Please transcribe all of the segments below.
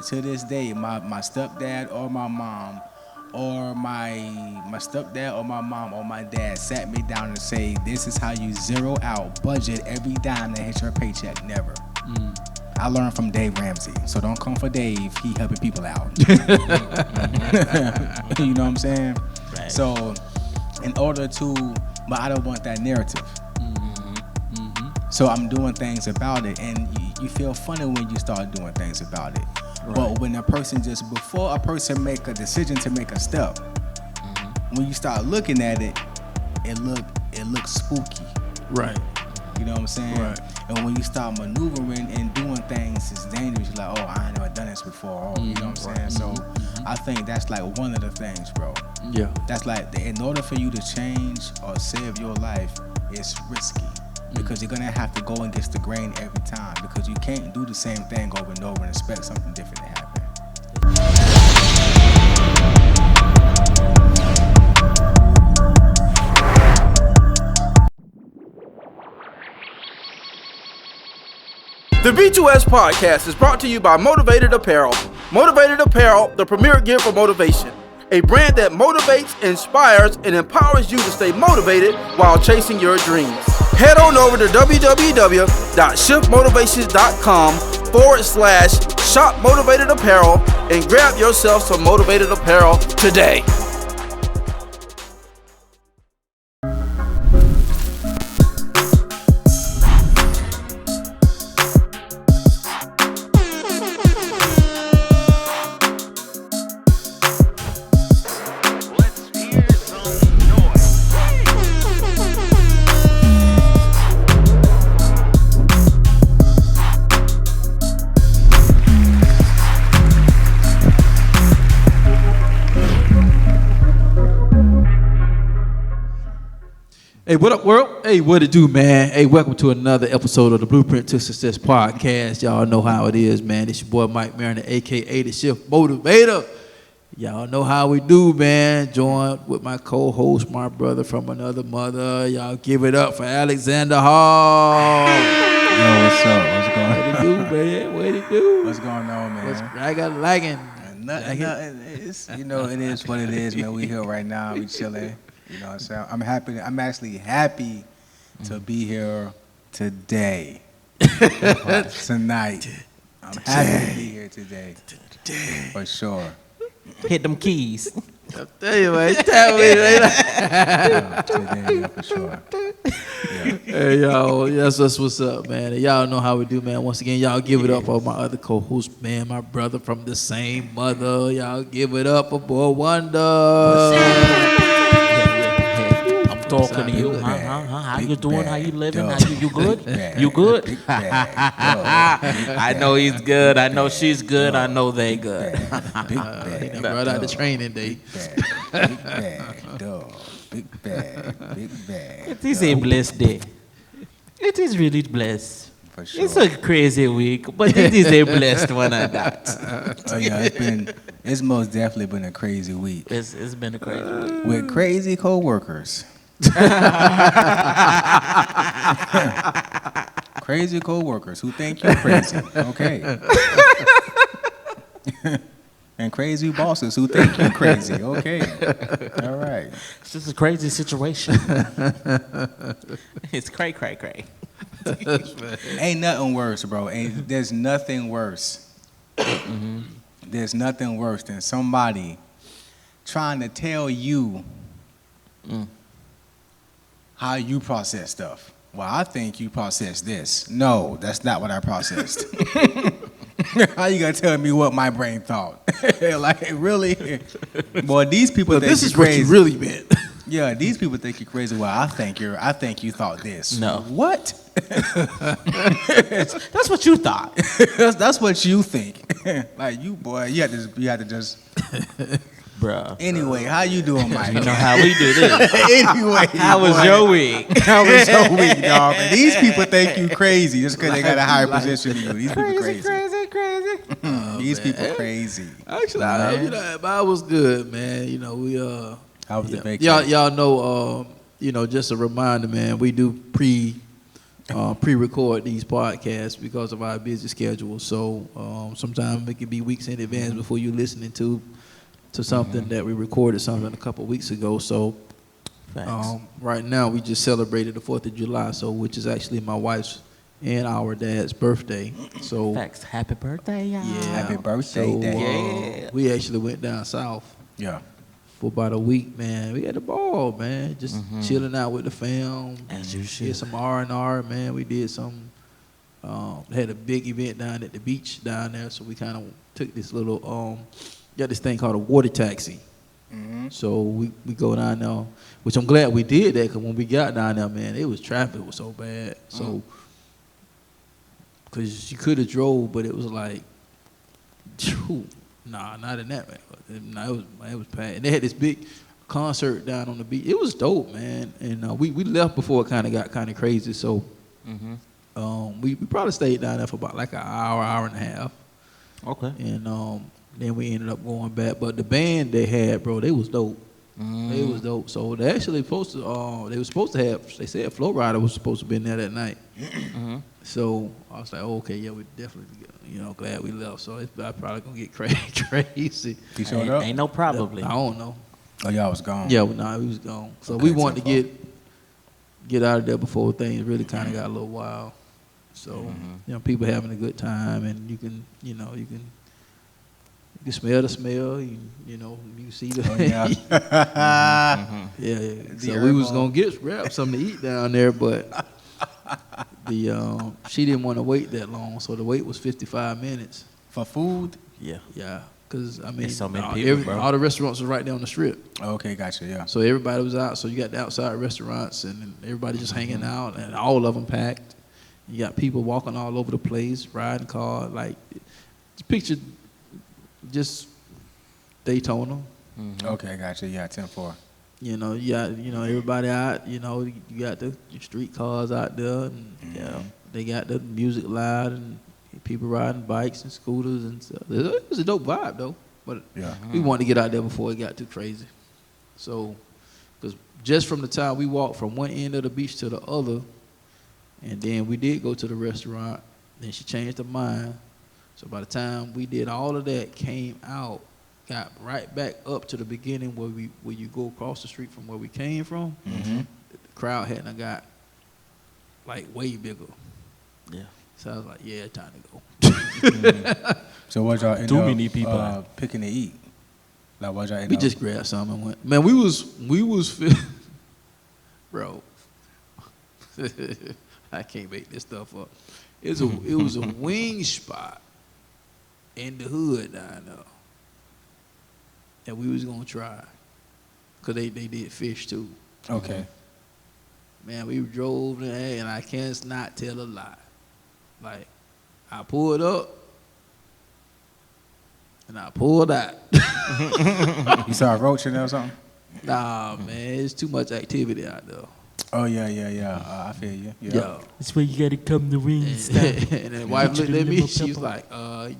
To this day, my stepdad or my mom or my stepdad or my mom or my dad sat me down and say, this is how you zero out, budget every dime that hits your paycheck. Never. I learned from Dave Ramsey, so don't come for Dave. He helping people out. You know what I'm saying? Right. So, in order to, but I don't want that narrative. So I'm doing things about it, and you feel funny when you start doing things about it. Right. But when a person before a person make a decision to make a step, when you start looking at it, it looks spooky. Right. You know what I'm saying? Right. And when you start maneuvering and doing things, it's dangerous. You're like, oh, I ain't never done this before. Oh, you know what I'm saying? So I think that's like one of the things, bro. Yeah. That's like, in order for you to change or save your life, it's risky. Because you're gonna have to go against the grain every time. Because you can't do the same thing over and over and expect something different to happen. The B2S podcast is brought to you by Motivated Apparel. Motivated Apparel, the premier gear for motivation. A brand that motivates, inspires, and empowers you to stay motivated while chasing your dreams. Head on over to www.shiftmotivations.com/shop motivated apparel and grab yourself some motivated apparel today. Hey, what up, world? Hey, what it do, man? Hey, welcome to another episode of the Blueprint to Success podcast. Y'all know how it is, man. It's your boy Mike Mariner, a.k.a. the Shift Motivator. Y'all know how we do, man. Joined with my co-host, my brother from another mother. Y'all give it up for Alxndr Hall. Yo, what's up? What's going on? What it do, man? What it do? What's going on, man? I got lagging. Nothing. It's, it is what it is, man. We here right now. We chilling. You know what I'm saying? I'm happy. I'm actually happy to be here today. Tonight. I'm happy to be here today. For sure. Hit them keys. I'll tell you, man. Tell me, man. Today, yeah, for sure. Yeah. Hey, y'all. That's what's up, man. And y'all know how we do, man. Once again, y'all give it up for my other co-host, man. My brother from the same mother. Y'all give it up for Boy Wonda. Talking to you, How you doing? How you living? You good? You good? I know he's good. I know she's good. I know they good. Big bag. Brought out the training day. Big bag, dog. Big bag. It is a blessed day. It is really blessed. For sure. It's a crazy week, but it is a blessed one at that. Oh yeah, it's most definitely been a crazy week. It's been a crazy week. With crazy co-workers. Crazy co-workers who think you're crazy. Okay. And crazy bosses who think you're crazy. Okay. All right. It's just a crazy situation. It's cray. Ain't nothing worse, bro. There's nothing worse. There's nothing worse than somebody trying to tell you how you process stuff. Well, I think you process this. No, that's not what I processed. How you gonna tell me what my brain thought? Like, really? Boy, these people think This you're is what crazy. you really meant. Yeah, these people think you're crazy. Well, I think you thought this. No. What? That's what you thought. that's what you think. Like, you, boy, you had to just. Bruh. Anyway, how you doing, Mike? You know how we do this. Anyway, How was your week? How was your week, dog? And these people think you crazy just because they got a higher position than you. These people crazy. These people crazy. Actually, mine was good, man. You know, we How was the vacation? Y'all know, just a reminder, man. We do pre-record these podcasts because of our busy schedule. So sometimes it can be weeks in advance before you're listening to something that we recorded something a couple of weeks ago. So right now we just celebrated the 4th of July, so which is actually my wife's and our dad's birthday. So Facts. Happy birthday, y'all. yeah, Happy birthday, so, Dad. we actually went down south Yeah. for about a week, man. We had a ball, man. Just chilling out with the fam. As you should. Did some R&R, man. We did some. Had a big event down at the beach down there, so we kind of took this little. Got this thing called a water taxi. So we go down there, which I'm glad we did that, because when we got down there, man, traffic was so bad. So because you could have drove, but it was like, nah, not in that, man. No, it was packed. And they had this big concert down on the beach. It was dope, man. And we left before it kind of got kind of crazy. So we probably stayed down there for about like an hour and a half. Okay. And then we ended up going back. But the band they had, bro, they was dope. They was dope. So they actually supposed to. They were supposed to have. They said Flow Rider was supposed to be in there that night. So I was like, oh, okay, yeah, we definitely, glad we left. So it's probably gonna get crazy. You showed up? Ain't no probably. I don't know. Oh, y'all was gone. Yeah, we was gone. So Okay, we wanted to get out of there before things really kind of got a little wild. So people having a good time, and you can smell the smell. You can see the. Yeah. So we was gonna grab something to eat down there, but she didn't want to wait that long, so the wait was 55 minutes for food. Yeah, because I mean, so many people, bro. All the restaurants was right down the strip. Okay, gotcha. Yeah. So everybody was out. So you got the outside restaurants, and everybody just hanging out, and all of them packed. You got people walking all over the place, riding cars. Like, picture just Daytona. Okay, gotcha. Yeah, 10-4. You got everybody out. You got the street cars out there, and they got the music loud, and people riding bikes and scooters and stuff. It was a dope vibe though, but we wanted to get out there before it got too crazy. So, because just from the time we walked from one end of the beach to the other, and then we did go to the restaurant, then she changed her mind. So by the time we did all of that, came out, got right back up to the beginning where you go across the street from where we came from. The crowd hadn't got like way bigger. Yeah. So I was like, yeah, time to go. So what y'all end Too up many people picking to eat? Like what y'all end We up? just grabbed some and went. Man, we was bro. I can't make this stuff up. It was a wing spot in the hood down there. And we was gonna try, cause they did fish too. Okay. Man, we drove there, and I can't not tell a lie. Like, I pulled up, and I pulled out. You saw a roach in there or something? Nah, man, it's too much activity out there. Oh yeah. I feel you. Yeah. That's where you gotta come to Wingstop. And then the wife looked at me. She was like,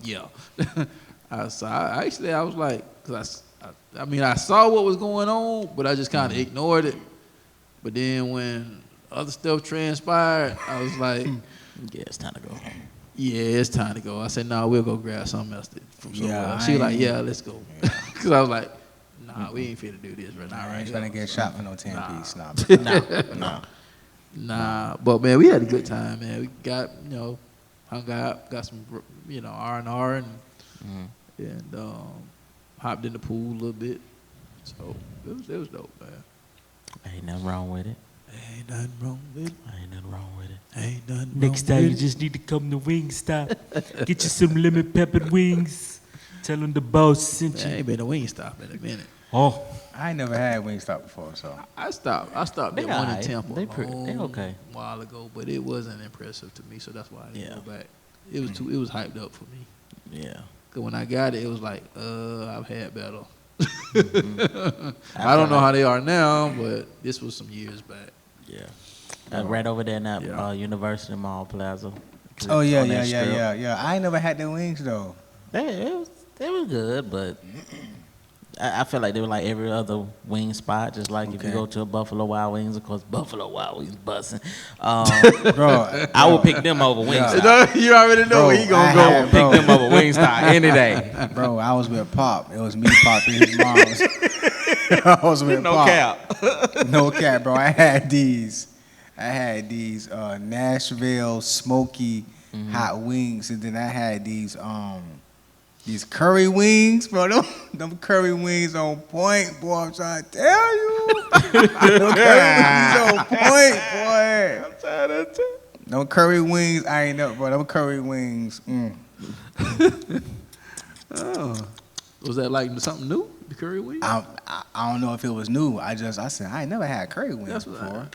yeah. I was like, cause I saw what was going on, but I just kind of ignored it. But then when other stuff transpired, I was like, yeah, it's time to go. Yeah, it's time to go. I said, nah, we'll go grab something else from somewhere else. She was like, yeah, let's go. Because I was like, nah, we ain't finna do this right now. I ain't trying to get shot for no 10-piece. Nah. But, man, we had a good time, man. We got, hung out, got some, R&R, and hopped in the pool a little bit. So it was dope, man. Ain't nothing wrong with it. Ain't nothing wrong with it. Ain't nothing wrong with it. Ain't nothing Next wrong time with you just need to come to Wingstop. Get you some lemon peppered wings. Tell them the boss sent it. you. I ain't been to Wingstop in a minute. Oh. I ain't never had Wingstop before, so. I stopped at one in Temple they okay. a while ago, but it wasn't impressive to me, so that's why I didn't go back. It was it was hyped up for me. Yeah. Cause when I got it, it was like, I've had better. I don't know how they are now, but this was some years back. Yeah. I ran over there in that University Mall Plaza. Oh yeah. I ain't never had their wings though. They was good, but I feel like they were like every other wing spot, just like if you go to a Buffalo Wild Wings, of course, Buffalo Wild Wings busting. Bro, I would pick them over Wingstop. No, you already know Bro, where he gonna I go. had- Pick them over Wingstop any day. bro, I was with Pop. It was me, Pop, and his mom's. I was with No Pop. cap. No cap, bro. I had these Nashville smoky hot wings, and then I had these curry wings, bro. Them curry wings on point, boy. I'm trying to tell you. Them curry wings on point, boy. I'm trying to tell you. Them curry wings, I ain't know, bro. Them curry wings. Oh. Was that like something new? The curry wings? I don't know if it was new. I said I ain't never had curry wings That's what before.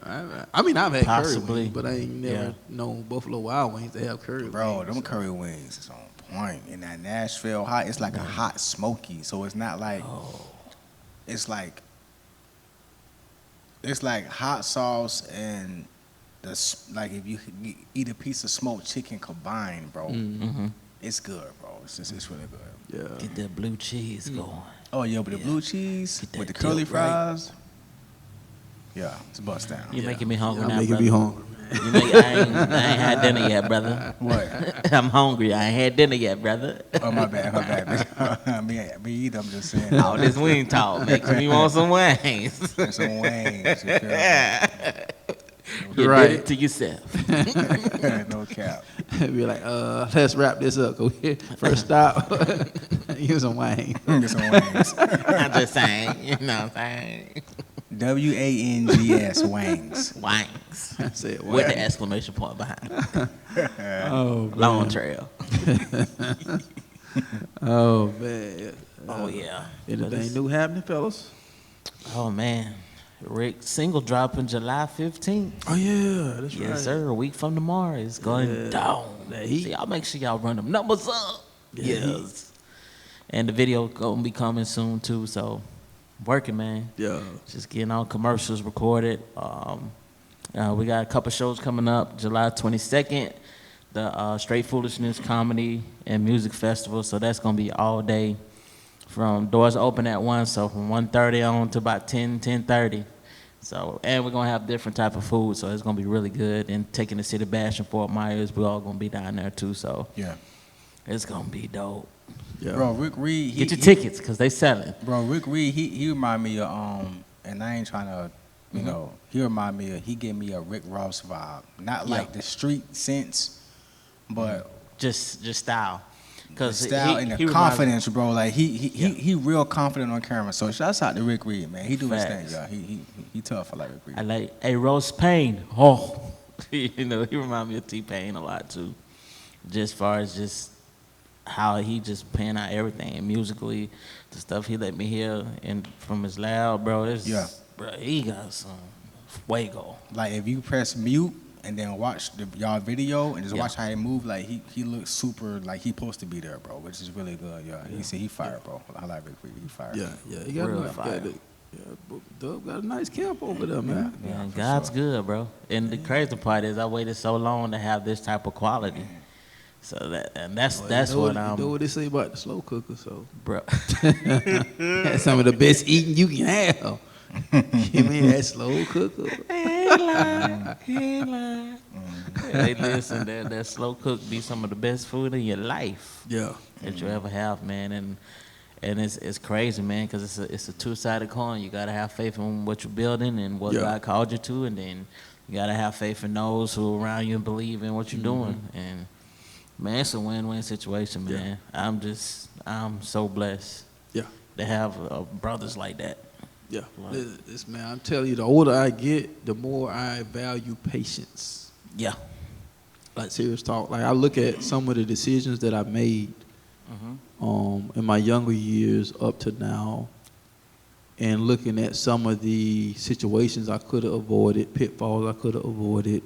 I mean, I've had curry Possibly. wings, but I ain't never known Buffalo Wild Wings to have curry Bro, wings. them curry wings is on point. And that Nashville hot, it's like a hot smoky. So it's not like it's like hot sauce and like if you eat a piece of smoked chicken combined, bro. It's good, bro. It's really good. Yeah. Get that blue cheese going. Oh yeah, but the blue cheese Get that with the curly dip right. fries. Yeah, it's bust down. You're making me hungry I'm now, making brother. me hungry, man. I ain't had dinner yet, brother. What? I'm hungry. I ain't had dinner yet, brother. Oh my bad. me either. I'm just saying. All this wing talk makes me want some wings. Some wings. You feel me? You Right. did it to yourself. No cap. Be like, let's wrap this up. Go ahead. First stop. Use some wine. Get some wings. I'm just saying, you know what I'm saying? WANGS wings. Wings. I said, With the wine. exclamation point behind it. Oh, man. Long trail. Oh, man. Oh, yeah. Anything new happening, fellas? Oh, man. Rick single dropping July 15th. Oh, yeah. That's right. Yes, sir. A week from tomorrow. It's going Yeah. down. That heat. So y'all make sure y'all run them numbers up. Yeah, Yes. And the video gonna be coming soon too. So working, man. Yeah. Just getting all commercials recorded. We got a couple shows coming up. July 22nd, the Straight Foolishness Comedy and Music Festival. So that's gonna be all day. From doors open at 1, so from 1:30 on to about 10:30. So, and we're gonna have different type of food, so it's gonna be really good. And taking the City Bash in Fort Myers, we're all gonna be down there too. So Yeah. it's gonna be dope. Yeah. Bro, Rick Reed. Get your tickets, cause they selling. Bro, Rick Reed, he remind me of and I ain't trying to, you know, he remind me of, he gave me a Rick Ross vibe. Not like the street sense, but Just style. the Cause style and the reminds- confidence, bro. Like he real confident on camera. So shouts out to Rick Reed, man. He do his thing, Facts. y'all. He tough. I like Rick Reed. I like a Roast Payne. Oh, you know, he remind me of T-Pain a lot too. Just far as just how he just pan out everything musically, the stuff he let me hear and from his loud, bro. Bro, he got some fuego. Like if you press mute and then watch y'all video and just Yeah. watch how he move, like he looks super like he supposed to be there, bro, which is really good. Yeah, he said he fired, bro. I like Rick Reed. He fired. Yeah, yeah. He got Real a fire. Dub got a nice camp over there, man. Man, for God's sure. good, bro. And the crazy part is I waited so long to have this type of quality. So that's You what know I'm, what they say about the slow cooker, so bro. that's some of the best eating you can have. Give me that slow cooker. Hey, listen, that slow cook be some of the best food in your life Yeah. that you ever have, man. And it's crazy, man, because it's a two-sided coin. You gotta have faith in what you're building and what Yeah. God called you to, and then you gotta have faith in those who are around you and believe in what you're doing. And man, it's a win-win situation, man. I'm so blessed Yeah. to have brothers like that. Yeah. Wow. This man, I'm telling you, the older I get, the more I value patience. Yeah. Like serious talk. Like I look at some of the decisions that I made in my younger years up to now, and looking at some of the situations I could have avoided, pitfalls I could have avoided,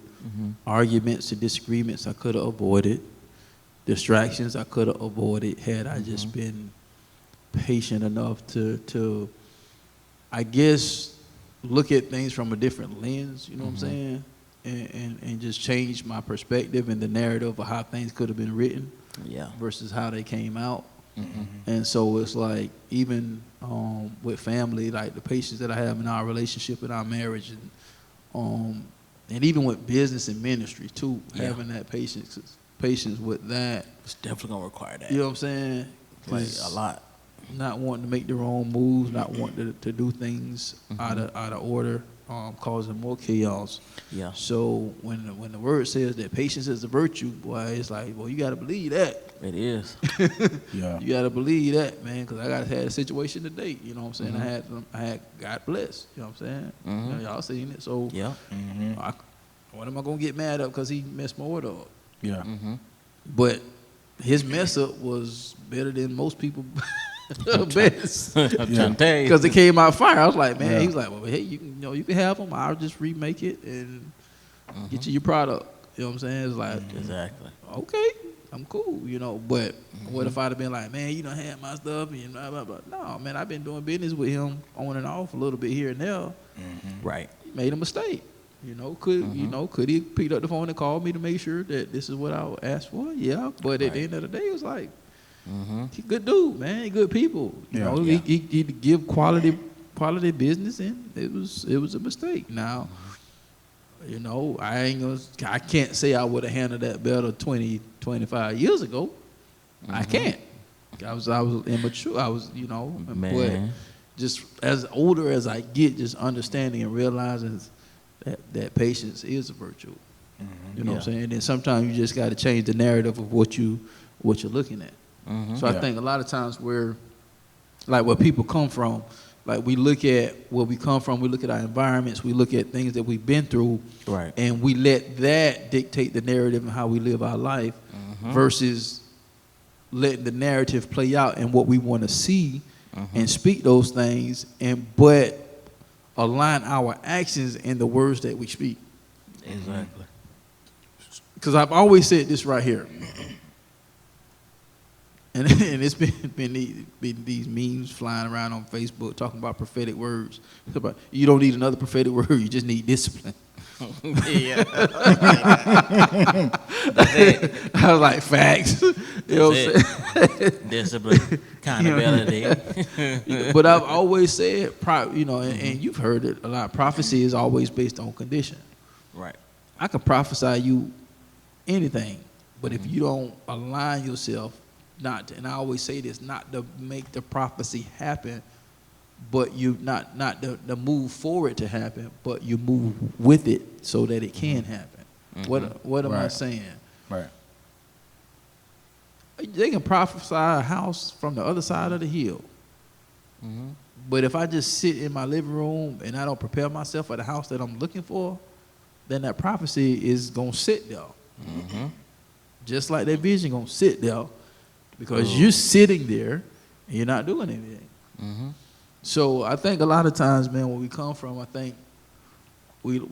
arguments and disagreements I could have avoided, distractions I could have avoided had I just been patient enough to I guess look at things from a different lens, you know what I'm saying? And just change my perspective and the narrative of how things could have been written Yeah. versus how they came out. And so it's like even with family, like the patience that I have in our relationship, in our marriage, and even with business and ministry too, having that patience with that. It's definitely gonna require that. You know what I'm saying? Like a lot. Not wanting to make their own moves, not wanting to do things out of order, causing more chaos. Yeah. So when the word says that patience is a virtue, boy, it's like, well, you got to believe that. It is. Yeah. You got to believe that, man, because I had a situation today. You know what I'm saying? I had God bless. You know what I'm saying? You know, y'all seen it. So Yeah. what am I gonna get mad at because he messed my order up? Yeah. But his mess up was better than most people. Best. Because it came out fire. I was like, man, he was like, well, hey, you can have them. I'll just remake it and get you your product. You know what I'm saying? It's like, Exactly. okay, I'm cool, you know. But what if I'd have been like, man, you done had my stuff and blah, blah, blah. No, man, I've been doing business with him on and off a little bit here and there. Right. He made a mistake. You know, could he pick up the phone and call me to make sure that this is what I asked for? Yeah. But at the end of the day, it was like, he good dude, man. He good people. You know, he give quality business, and it was a mistake. Now, you know, I can't say I would have handled that better 20, 25 years ago. I can't. I was immature. I was, you know, but just as older as I get, just understanding and realizing that patience is a virtue. You know what I'm saying? And then sometimes you just got to change the narrative of what you're looking at. So I think a lot of times where people come from, like we look at where we come from, we look at our environments, we look at things that we've been through, and we let that dictate the narrative and how we live our life versus letting the narrative play out and what we want to see and speak those things, but align our actions and the words that we speak. Exactly. Because I've always said this right here. And it's been these memes flying around on Facebook talking about prophetic words. You don't need another prophetic word. You just need discipline. Yeah. I was like, facts. You know what I'm saying? Discipline, accountability. But I've always said, you know, and you've heard it a lot. Prophecy is always based on condition. Right. I can prophesy you anything, but if you don't align yourself, and I always say this, not to make the prophecy happen, but you not to move for it to happen, but you move with it so that it can happen. What am I saying? Right. They can prophesy a house from the other side of the hill. But if I just sit in my living room and I don't prepare myself for the house that I'm looking for, then that prophecy is going to sit there. Just like that vision going to sit there because you're sitting there and you're not doing anything. So I think a lot of times, man, where we come from, I think we're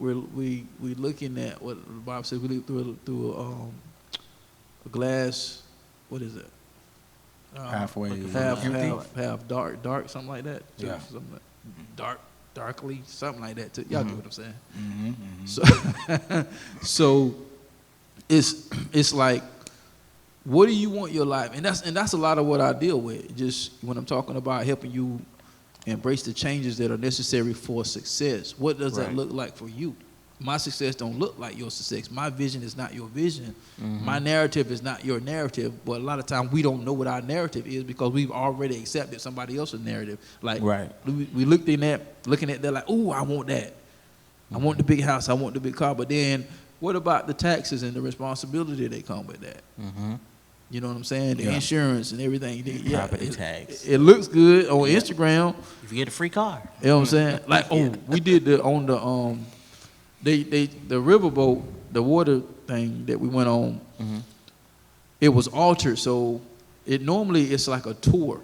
looking at what the Bible says. We look through a glass. What is it? Halfway. Half dark, something like that. Yeah. Something like darkly, something like that. Too. Y'all get what I'm saying? So it's like, what do you want your life? And that's a lot of what I deal with. Just when I'm talking about helping you embrace the changes that are necessary for success. What does that look like for you? My success don't look like your success. My vision is not your vision. My narrative is not your narrative. But a lot of times we don't know what our narrative is because we've already accepted somebody else's narrative. Like we looking at that like, oh, I want that. I want the big house. I want the big car. But then what about the taxes and the responsibility that come with that? You know what I'm saying? The insurance and everything. Property tax. It looks good on Instagram. If you get a free car. You know what I'm saying? Like, we did the riverboat, the water thing that we went on. It was altered, so it's like a tour.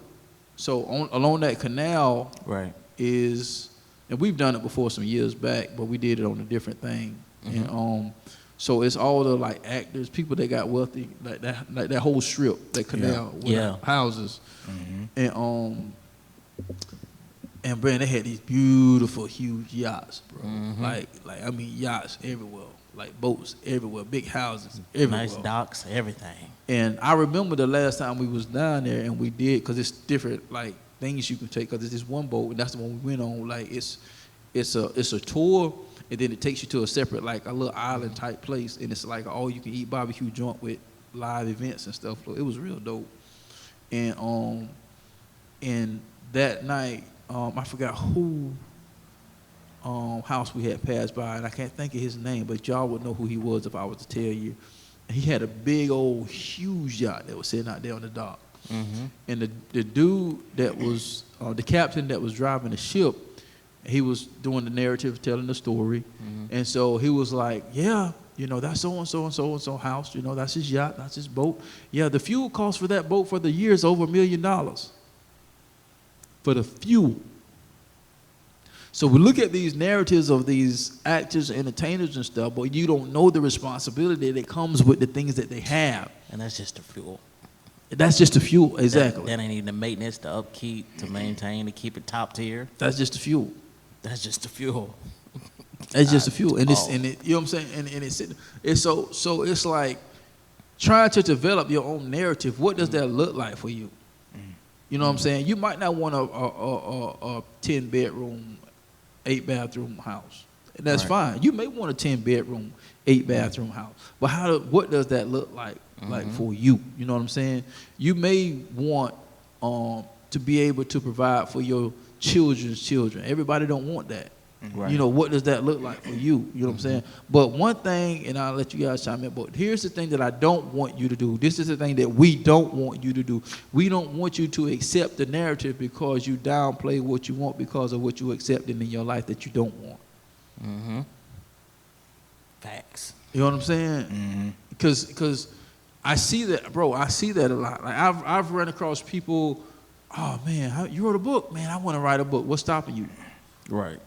So along that canal is, and we've done it before some years back, but we did it on a different thing. And so it's all the like actors, people that got wealthy, like that whole strip, that canal, houses, and Brand, they had these beautiful, huge yachts, bro. Like I mean, yachts everywhere. like boats everywhere, big houses everywhere. Nice docks, everything. And I remember the last time we was down there and we did, because it's different like things you can take, because it's this one boat and that's the one we went on. Like it's a tour, and then it takes you to a separate, like a little island type place, and it's like all you can eat barbecue joint with live events and stuff. It was real dope. And that night, I forgot who house we had passed by, and I can't think of his name, but y'all would know who he was if I was to tell you. He had a big old huge yacht that was sitting out there on the dock. Mm-hmm. And the dude that was the captain that was driving the ship, he was doing the narrative, telling the story. Mm-hmm. And so he was like, yeah, that's so-and-so and so-and-so house, that's his yacht, that's his boat. Yeah, the fuel cost for that boat for the year is over $1 million for the fuel. So we look at these narratives of these actors, entertainers and stuff, but you don't know the responsibility that comes with the things that they have. And that's just the fuel. That's just the fuel, exactly. That ain't even the maintenance, the upkeep, to maintain, to keep it top tier. That's just the fuel. That's just the fuel. That's just the fuel. And it's, and it, you know what I'm saying? And it's so it's like trying to develop your own narrative. What does that look like for you? You know what I'm saying? You might not want a 10-bedroom, 8-bathroom house. And that's fine. You may want a 10-bedroom, 8-bathroom house. But what does that look like for you? You know what I'm saying? You may want to be able to provide for your children's children. Everybody don't want that. Right. What does that look like for you? You know what I'm saying? But one thing, and I'll let you guys chime in, but here's the thing that I don't want you to do. This is the thing that we don't want you to do. We don't want you to accept the narrative because you downplay what you want because of what you accepted in your life that you don't want. Mm-hmm. Facts. You know what I'm saying? Because I see that, bro. I see that a lot. Like I've run across people, oh, man, you wrote a book. Man, I want to write a book. What's stopping you? Right.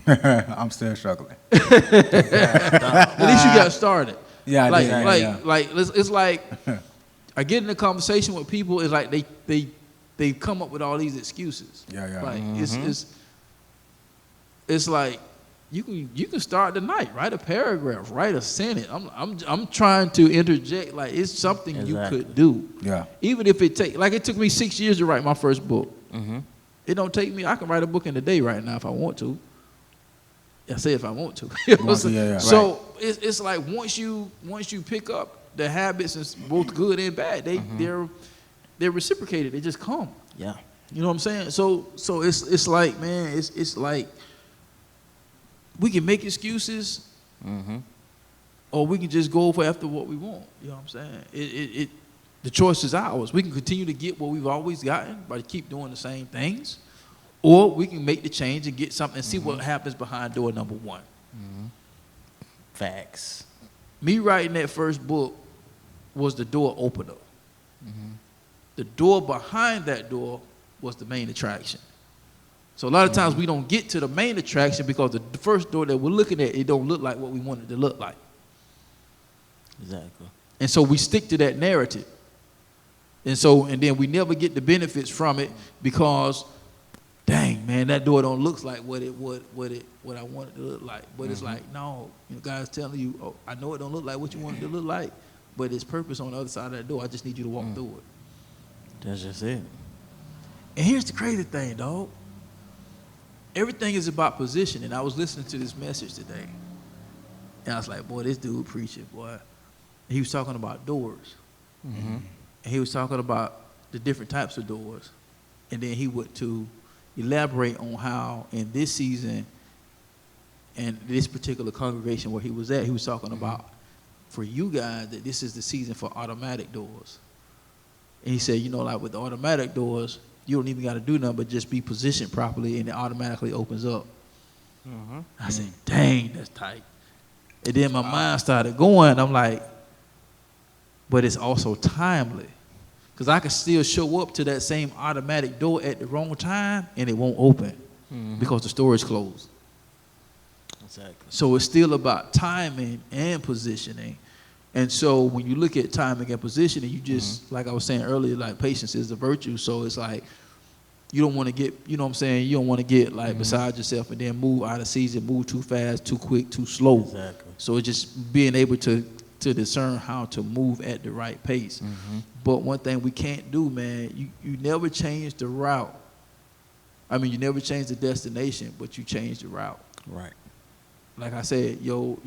I'm still struggling. At least you got started. Yeah, it's like I get in a conversation with people. It's like they come up with all these excuses. Yeah. Like it's like you can start tonight, write a paragraph, write a sentence. I'm trying to interject. Like it's something you could do. Yeah. Even if it took me 6 years to write my first book. Mm-hmm. It don't take me. I can write a book in a day right now if I want to. I say if I want to. So it's like once you pick up the habits, and both good and bad, they're reciprocated. They just come. Yeah. You know what I'm saying? So it's like, man, it's like we can make excuses, or we can just go for after what we want. You know what I'm saying? The choice is ours. We can continue to get what we've always gotten by keep doing the same things. Or we can make the change and get something and see what happens behind door number one. Facts. Me writing that first book was the door opener. The door behind that door was the main attraction. So a lot of times we don't get to the main attraction because the first door that we're looking at, it don't look like what we want it to look like. Exactly. And so we stick to that narrative. And then we never get the benefits from it because, dang, man, that door don't look like what I want it to look like. But it's like, no, God's telling you, oh, I know it don't look like what you want it to look like, but it's purpose on the other side of that door. I just need you to walk through it. That's just it. And here's the crazy thing, dog. Everything is about positioning. I was listening to this message today, and I was like, boy, this dude preaching, boy. He was talking about doors. And he was talking about the different types of doors. And then he went to elaborate on how in this season and this particular congregation where he was at, he was talking about for you guys that this is the season for automatic doors. And he said, like with the automatic doors, you don't even got to do nothing but just be positioned properly and it automatically opens up. I said, dang, that's tight. And then my mind started going. I'm like, but it's also timely. Because I can still show up to that same automatic door at the wrong time and it won't open because the store is closed. Exactly. So it's still about timing and positioning. And so when you look at timing and positioning, you just, like I was saying earlier, like patience is a virtue. So it's like, You don't want to get, you know what I'm saying? You don't want to get like beside yourself and then move out of season, move too fast, too quick, too slow. Exactly. So it's just being able to discern how to move at the right pace. But one thing we can't do, man, you never change the route. I mean, you never change the destination, but you change the route. Right. Like I said, your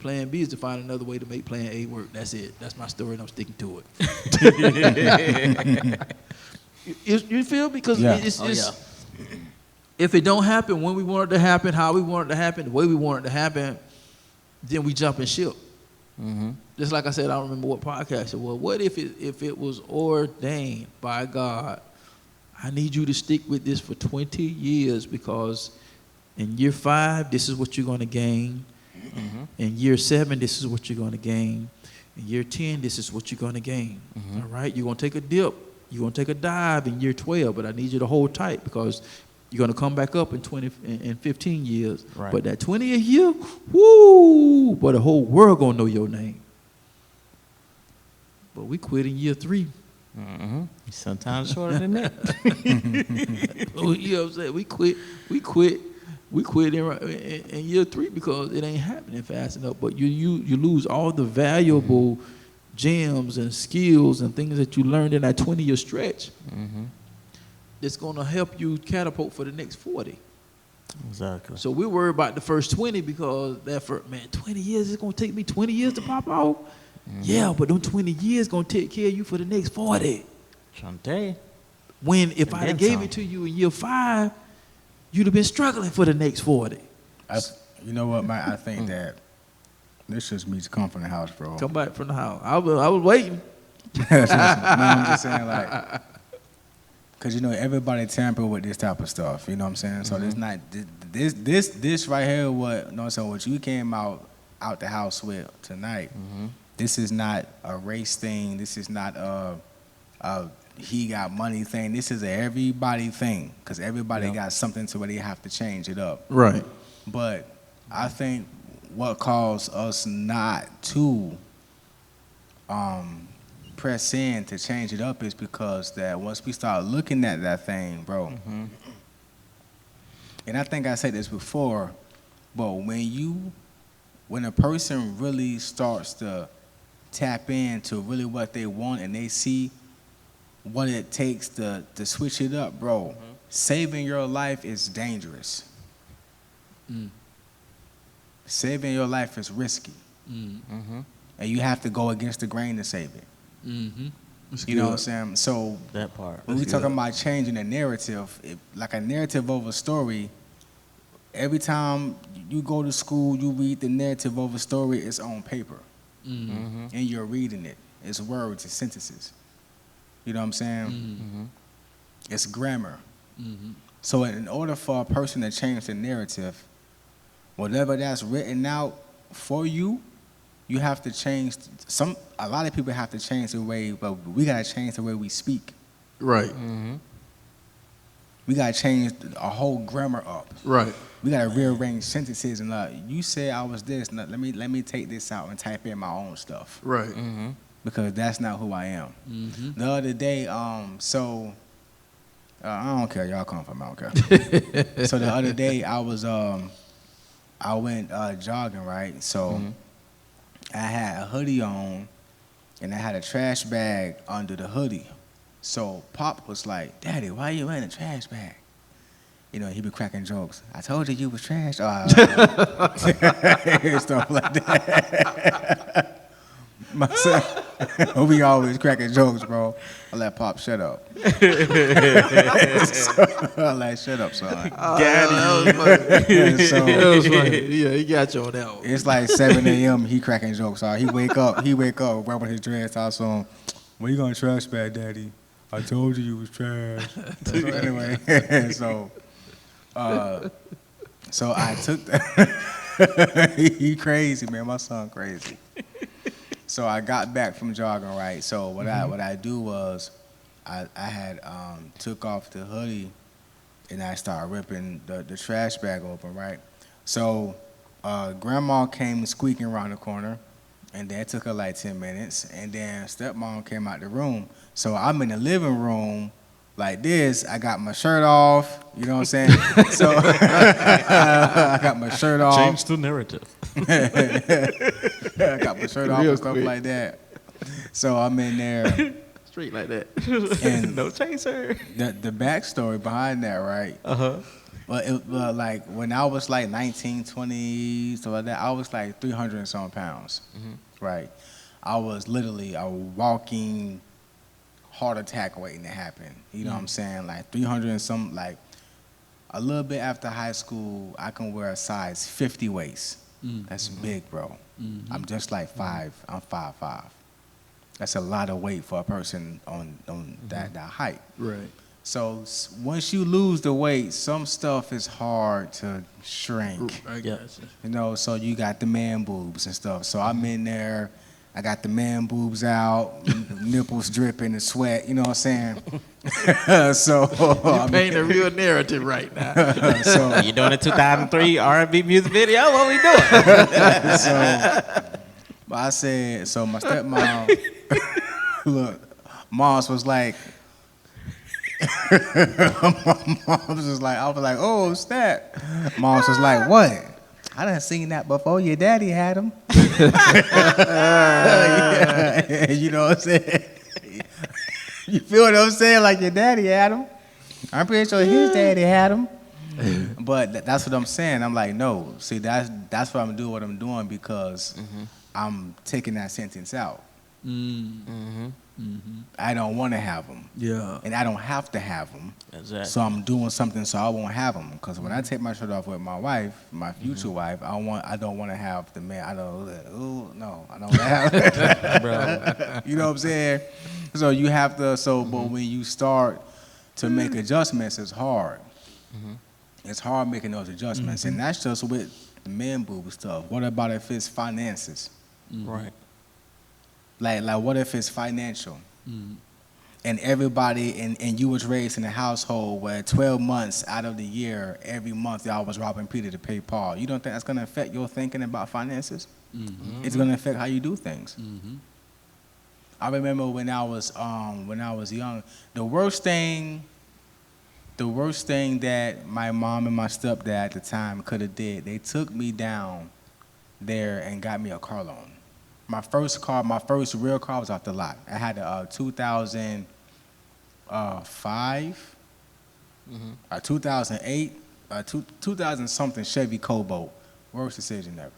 plan B is to find another way to make plan A work. That's it. That's my story, and I'm sticking to it. You feel? Because if it don't happen when we want it to happen, how we want it to happen, the way we want it to happen, then we jump and ship. Just like I said, I don't remember what podcast it was. What if it was ordained by God? I need you to stick with this for 20 years because in year 5, this is what you're going to gain. In year 7, this is what you're going to gain. In year 10, this is what you're going to gain. All right? You're going to take a dip. You're going to take a dive in year 12, but I need you to hold tight because you're going to come back up in 15 years. Right. But that 20th year, whoo, boy, the whole world going to know your name. But we quit in year 3. Sometimes shorter than that. You know what I'm saying? We quit in year 3 because it ain't happening fast enough. But you lose all the valuable gems and skills and things that you learned in that 20-year stretch. That's going to help you catapult for the next 40. Exactly. So we worry about the first 20 because that first, 20 years, it's going to take me 20 years to pop off. Yeah, but them 20 years going to take care of you for the next 40. Trying to tell you. When if I gave it to you in year 5, you'd have been struggling for the next 40. You know what, man? I think that this just means come from the house, bro. Come back from the house. I was waiting. I'm just saying, like, because, everybody tamper with this type of stuff. You know what I'm saying? So it's not, this right here, what you came out the house with tonight, this is not a race thing. This is not a he got money thing. This is a everybody thing because everybody got something to where they have to change it up. Right. But I think what caused us not to press in to change it up is because that once we start looking at that thing, bro, and I think I said this before, but when a person really starts to tap into really what they want and they see what it takes to switch it up, bro, saving your life is dangerous. Saving your life is risky. And you have to go against the grain to save it. You know what I'm saying? So that part. When we talking about changing the narrative, like a narrative over story, every time you go to school, you read the narrative over story, it's on paper. And you're reading it. It's words, it's sentences. You know what I'm saying? It's grammar. So in order for a person to change the narrative, whatever that's written out for you, you have to change. A lot of people have to change the way, but we gotta change the way we speak. Right. We gotta change a whole grammar up. Right. We gotta rearrange sentences and you said I was this. Now, let me take this out and type in my own stuff. Right. Because that's not who I am. The other day, I don't care. Y'all come from, I don't care. So the other day, I went jogging, right? So I had a hoodie on, and I had a trash bag under the hoodie. So Pop was like, "Daddy, why you wearing a trash bag?" He be cracking jokes. I told you was trash. Stuff like that. My son, we always cracking jokes, bro. I let Pop shut up. I like, shut up, son. That was funny. Yeah, he got you on that one. It's like 7 a.m. He cracking jokes. He wake up, rubbing his dreads out. So, when you gonna trash bag, Daddy? I told you was trash. So anyway, so I took that. He crazy, man. My son crazy. So I got back from jogging, right? So what I do was I had took off the hoodie and I started ripping the trash bag open, right? So Grandma came squeaking around the corner, and then it took her like 10 minutes, and then Stepmom came out the room. So I'm in the living room like this. I got my shirt off. You know what I'm saying? So I got my shirt off. Change the narrative. I got my shirt off Real and stuff quick. like that. So I'm in there. Straight like that. And No chaser. the backstory behind that, right? Well, like when I was like 19, 20, stuff like that, I was like 300 and some pounds, right? I was literally a walking heart attack waiting to happen. You know what I'm saying? Like 300 and some, like a little bit after high school, I can wear a size 50 waist. That's big, bro. I'm just like I'm 5'5". That's a lot of weight for a person on that height. Right. So once you lose the weight, some stuff is hard to shrink. I Yeah. got you. You know, so you got the man boobs and stuff. So I'm in there, I got the man boobs out, nipples dripping and sweat, you know what I'm saying? So You paint a real narrative right now. so You doing a 2003 R&B music video? What we doing? but I said, so my stepmom, look, Moms was like, Moms was like, I was like, oh, snap. Moms was like, what? I done seen that before. Your daddy had him. You know what I'm saying? You feel what I'm saying? Like your daddy had him. I'm pretty sure his daddy had him. But that's what I'm saying. I'm like, no. See, that's what I'm doing. What I'm doing because I'm taking that sentence out. I don't want to have them. Yeah. And I don't have to have them. Exactly. So I'm doing something so I won't have them. Because when I take my shirt off with my wife, my future wife, I don't want to have the man. I don't want to have it. Bro. You know what I'm saying? So you have to, but when you start to make adjustments, it's hard. It's hard making those adjustments. And that's just with the man boob stuff. What about if it's finances? Right. Like what if it's financial? And everybody, and you was raised in a household where 12 months out of the year, every month y'all was robbing Peter to pay Paul. You don't think that's going to affect your thinking about finances? It's going to affect how you do things. I remember when I was young, the worst thing that my mom and my stepdad at the time could have did, they took me down there and got me a car loan. My first real car was off the lot. I had a 2005, a 2008, 2000 something Chevy Cobalt. Worst decision ever.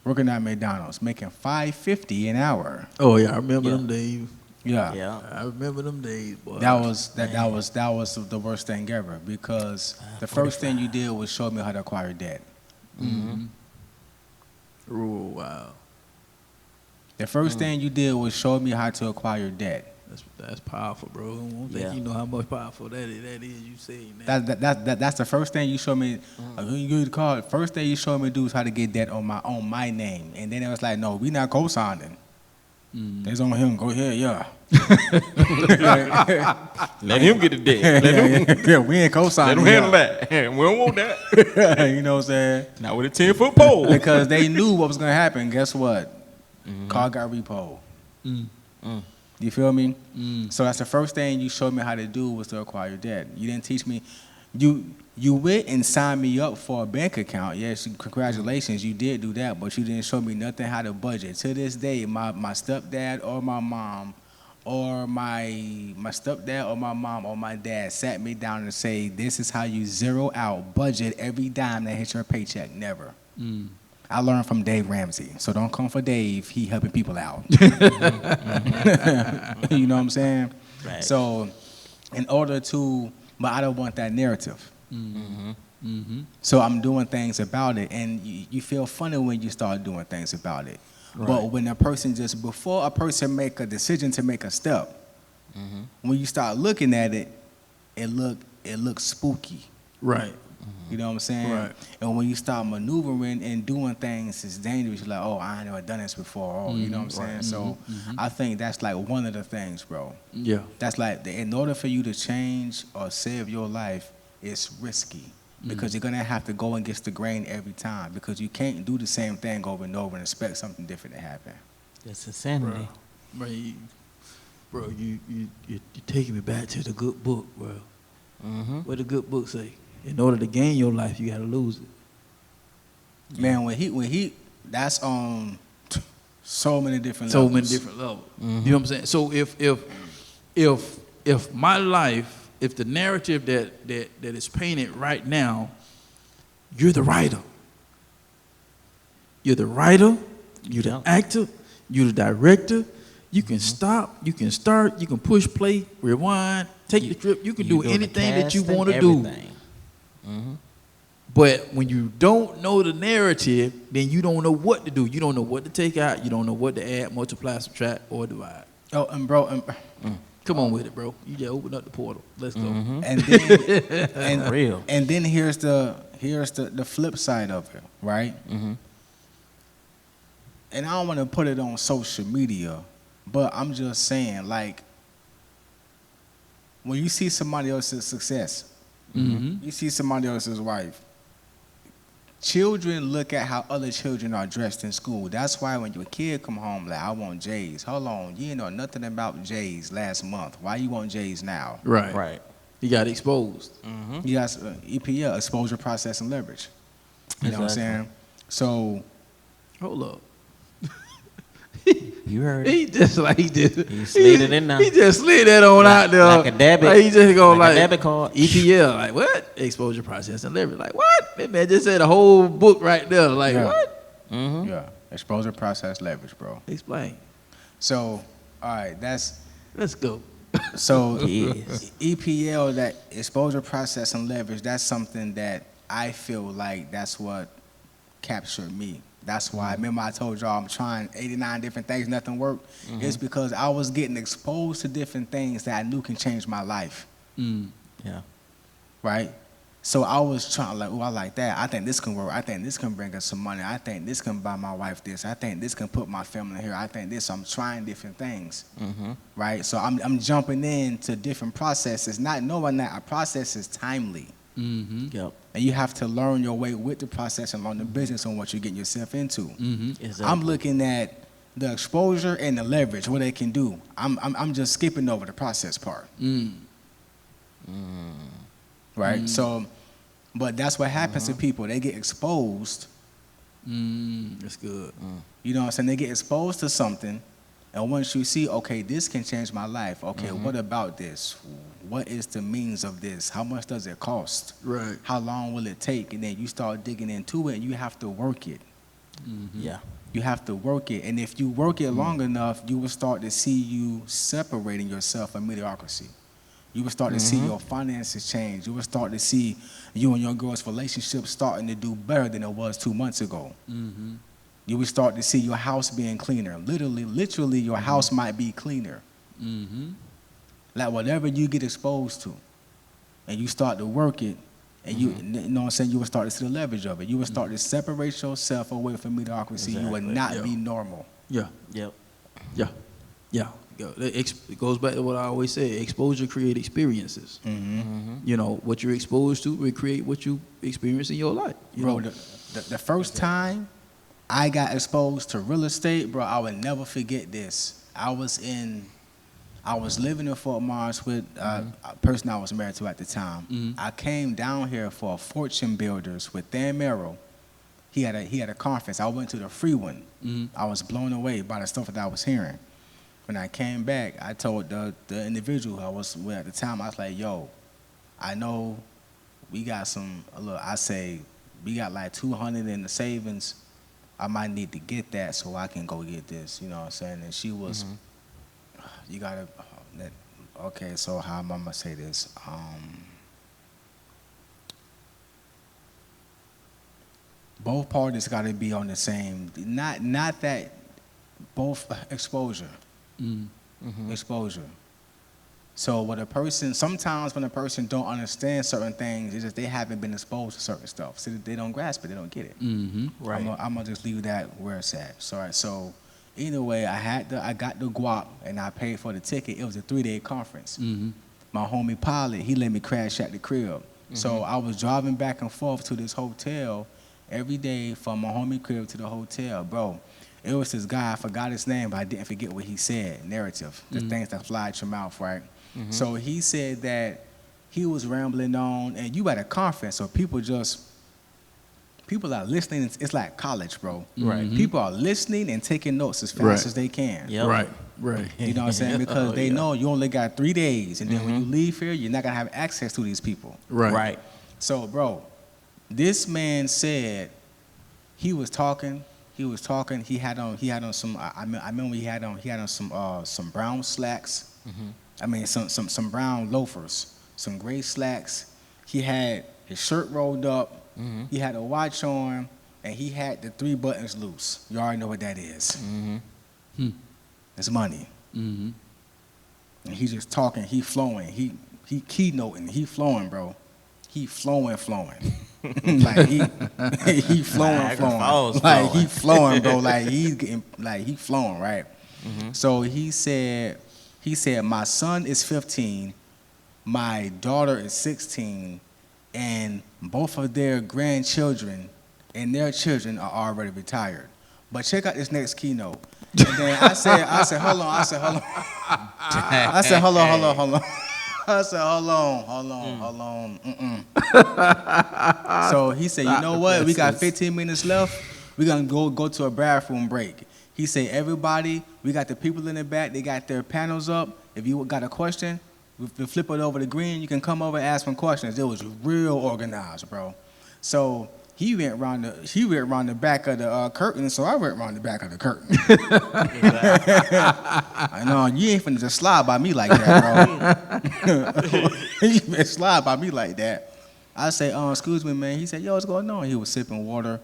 Working at McDonald's, making $5.50 an hour. Oh yeah, I remember them days. Yeah. Yeah. I remember them days, boy. That was the worst thing ever because the first thing you did was show me how to acquire debt. Oh wow. The first thing you did was show me how to acquire debt. That's powerful, bro. I don't think Yeah. you know how much powerful that is. You say that. That's the first thing you showed me. You get the card. First thing you showed me to do is how to get debt on my name, and then it was like, no, we not co-signing. It's on him. Go ahead, yeah. Let him get the debt. Yeah, we ain't Let co-signing. him handle that. We don't want that. You know what I'm saying? Not with a 10-foot pole. Because they knew what was gonna happen. Guess what? Car got repo. You feel me? So that's the first thing you showed me how to do was to acquire debt. You didn't teach me. You went and signed me up for a bank account. Yes, congratulations, you did do that, but you didn't show me nothing how to budget. To this day, my stepdad or my mom or my stepdad or my mom or my dad sat me down and say, this is how you zero out budget every dime that hits your paycheck. Never. I learned from Dave Ramsey, so don't come for Dave. He helping people out. You know what I'm saying? Right. So, but I don't want that narrative. So I'm doing things about it, and you feel funny when you start doing things about it. Right. But when before a person make a decision to make a step, when you start looking at it, it looks spooky. Right. You know what I'm saying? Right. And when you start maneuvering and doing things, it's dangerous. You're like, oh, I ain't never done this before. Oh, you know what I'm saying? So I think that's like one of the things, bro. Yeah. That's like, in order for you to change or save your life, it's risky. Because you're going to have to go against the grain every time. Because you can't do the same thing over and over and expect something different to happen. That's insanity. Bro, Bro, you're taking me back to the good book, bro. What the good book say? In order to gain your life, you gotta lose it. Man, when he, that's on so many different So levels. many different levels. You know what I'm saying? So if my life, if the narrative that is painted right now, you're the writer. You're the writer, you're the actor, you're the director. You can stop, you can start, you can push play, rewind, take the trip. You can do anything that you want to do. But when you don't know the narrative, then you don't know what to do. You don't know what to take out. You don't know what to add, multiply, subtract, or divide. Oh, and bro, Come on with it, bro. You just open up the portal. Let's go. and then Real. And then here's the flip side of it, right? And I don't want to put it on social media, but I'm just saying, like, when you see somebody else's success, you see somebody else's wife, children look at how other children are dressed in school. That's why when your kid come home, like, I want J's. Hold on, you know nothing about J's last month. Why you want J's now? Right. He got exposed. You got EPL, exposure, process, and leverage. You know what I'm saying? So, Hold up. You heard it. He just like he slid it in now. He just slid that on out there. Like a debit. Like he just go Like a like debit card. EPL. Like what? Exposure, process, and leverage. Like what? That man just said a whole book right there. Like Yeah. what? yeah, exposure, process, leverage, bro. Explain. So, all right, Let's go. so Yes. EPL, that exposure, process, and leverage, that's something that I feel like that's what captured me. That's why, remember I told y'all I'm trying 89 different things, nothing worked. It's because I was getting exposed to different things that I knew can change my life, Yeah. right? So I was trying, like, oh, I like that. I think this can work. I think this can bring us some money. I think this can buy my wife this. I think this can put my family here. I think this. I'm trying different things, right? So I'm jumping into different processes, not knowing that a process is timely. Yep. And you have to learn your way with the process and learn the business on what you're getting yourself into. Exactly. I'm looking at the exposure and the leverage, what they can do. I'm just skipping over the process part. Right? So, but that's what happens to people. They get exposed. That's good. You know what I'm saying? They get exposed to something, and once you see, okay, this can change my life. Okay, what about this? What is the means of this? How much does it cost? Right. How long will it take? And then you start digging into it, and you have to work it. Yeah. You have to work it. And if you work it long enough, you will start to see you separating yourself from mediocrity. You will start to see your finances change. You will start to see you and your girl's relationship starting to do better than it was 2 months ago. You will start to see your house being cleaner. Literally, your house might be cleaner. Like whatever you get exposed to, and you start to work it, and you know what I'm saying, you will start to see the leverage of it. You will start to separate yourself away from mediocrity. You will not be normal. Yeah. Yep. Yeah. Yeah. It goes back to what I always say. Exposure creates experiences. You know, what you're exposed to will create what you experience in your life. Bro, the first time I got exposed to real estate, bro, I would never forget this. I was living in Fort Myers with a person I was married to at the time. I came down here for a Fortune Builders with Dan Merrill. He had a conference. I went to the free one. I was blown away by the stuff that I was hearing. When I came back, I told the individual I was with at the time, I was like, yo, I know we got we got like 200 in the savings. I might need to get that so I can go get this, you know what I'm saying? And she was, you gotta, okay, so how am I gonna say this? Both parties gotta be on the same, not that, both exposure. Exposure. So sometimes when a person don't understand certain things, it's just they haven't been exposed to certain stuff. So they don't grasp it, they don't get it. Right. I'm gonna just leave that where it's at. So either way, I got the guap and I paid for the ticket. It was a 3-day conference. My homie Pilot, he let me crash at the crib. So I was driving back and forth to this hotel every day from my homie crib to the hotel, bro. It was this guy, I forgot his name, but I didn't forget what he said. Narrative, the things that fly out your mouth, right? So he said that he was rambling on, and you at a conference, so people are listening. It's like college, bro. Right. People are listening and taking notes as fast as they can. Yep. Right. You know what I'm saying? Because they know you only got 3 days, and then when you leave here, you're not gonna have access to these people. Right. So, bro, this man said he was talking. He had on some. I remember he had on some brown slacks. I mean some brown loafers, some gray slacks. He had his shirt rolled up. He had a watch on, and he had the 3 buttons loose. You already know what that is. It's money. And he just talking. He flowing. He keynoting. He flowing, bro. He flowing. Like he flowing. Like he flowing, bro. Like he's getting, like he flowing, right? So he said, my son is 15, my daughter is 16, and both of their grandchildren and their children are already retired. But check out this next keynote. And then I said, hold on. I said, hold on. So he said, you know what? We got 15 minutes left. We're going to go to a bathroom break. He said, everybody, we got the people in the back. They got their panels up. If you got a question, we flip it over to green. You can come over and ask some questions. It was real organized, bro. So he went around the back of the curtain, so I went around the back of the curtain. I know you ain't finna just slide by me like that, bro. You finna slide by me like that. I say, excuse me, man. He said, yo, what's going on? He was sipping water.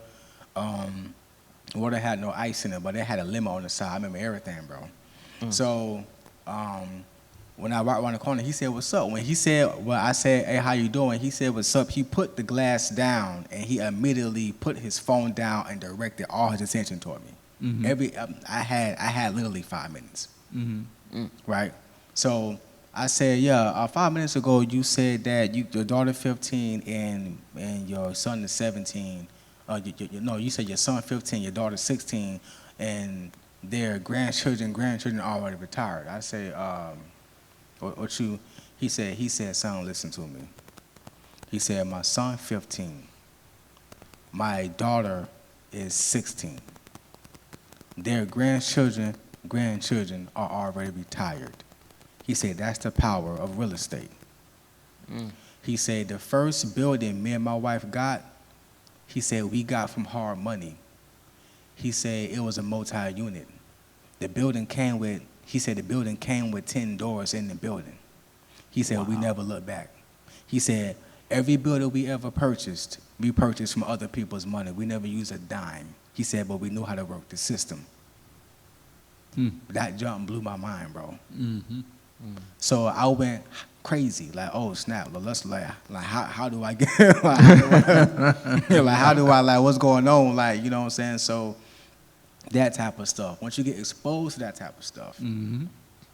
Water had no ice in it, but it had a limo on the side. I remember everything, bro. So when I walked around the corner, he said, what's up? When he said, well, I said, hey, how you doing? He said, what's up? He put the glass down, and he immediately put his phone down and directed all his attention toward me. I had literally 5 minutes, right? So I said, yeah, 5 minutes ago, you said that your daughter 15 and your son is 17. No, you said your son 15, your daughter 16, and their grandchildren are already retired. I said, what you? He said, son, listen to me. He said, my son 15, my daughter is 16. Their grandchildren are already retired. He said, that's the power of real estate. He said, the first building me and my wife got, he said, we got from hard money. He said it was a multi-unit. The building came with 10 doors in the building. He said, we never looked back. He said, every building we ever purchased, we purchased from other people's money. We never used a dime. He said, but we knew how to work the system. That jump blew my mind, bro. So I went crazy, like, oh snap, let's like how do I get like what's going on, like, you know what I'm saying? So that type of stuff. Once you get exposed to that type of stuff,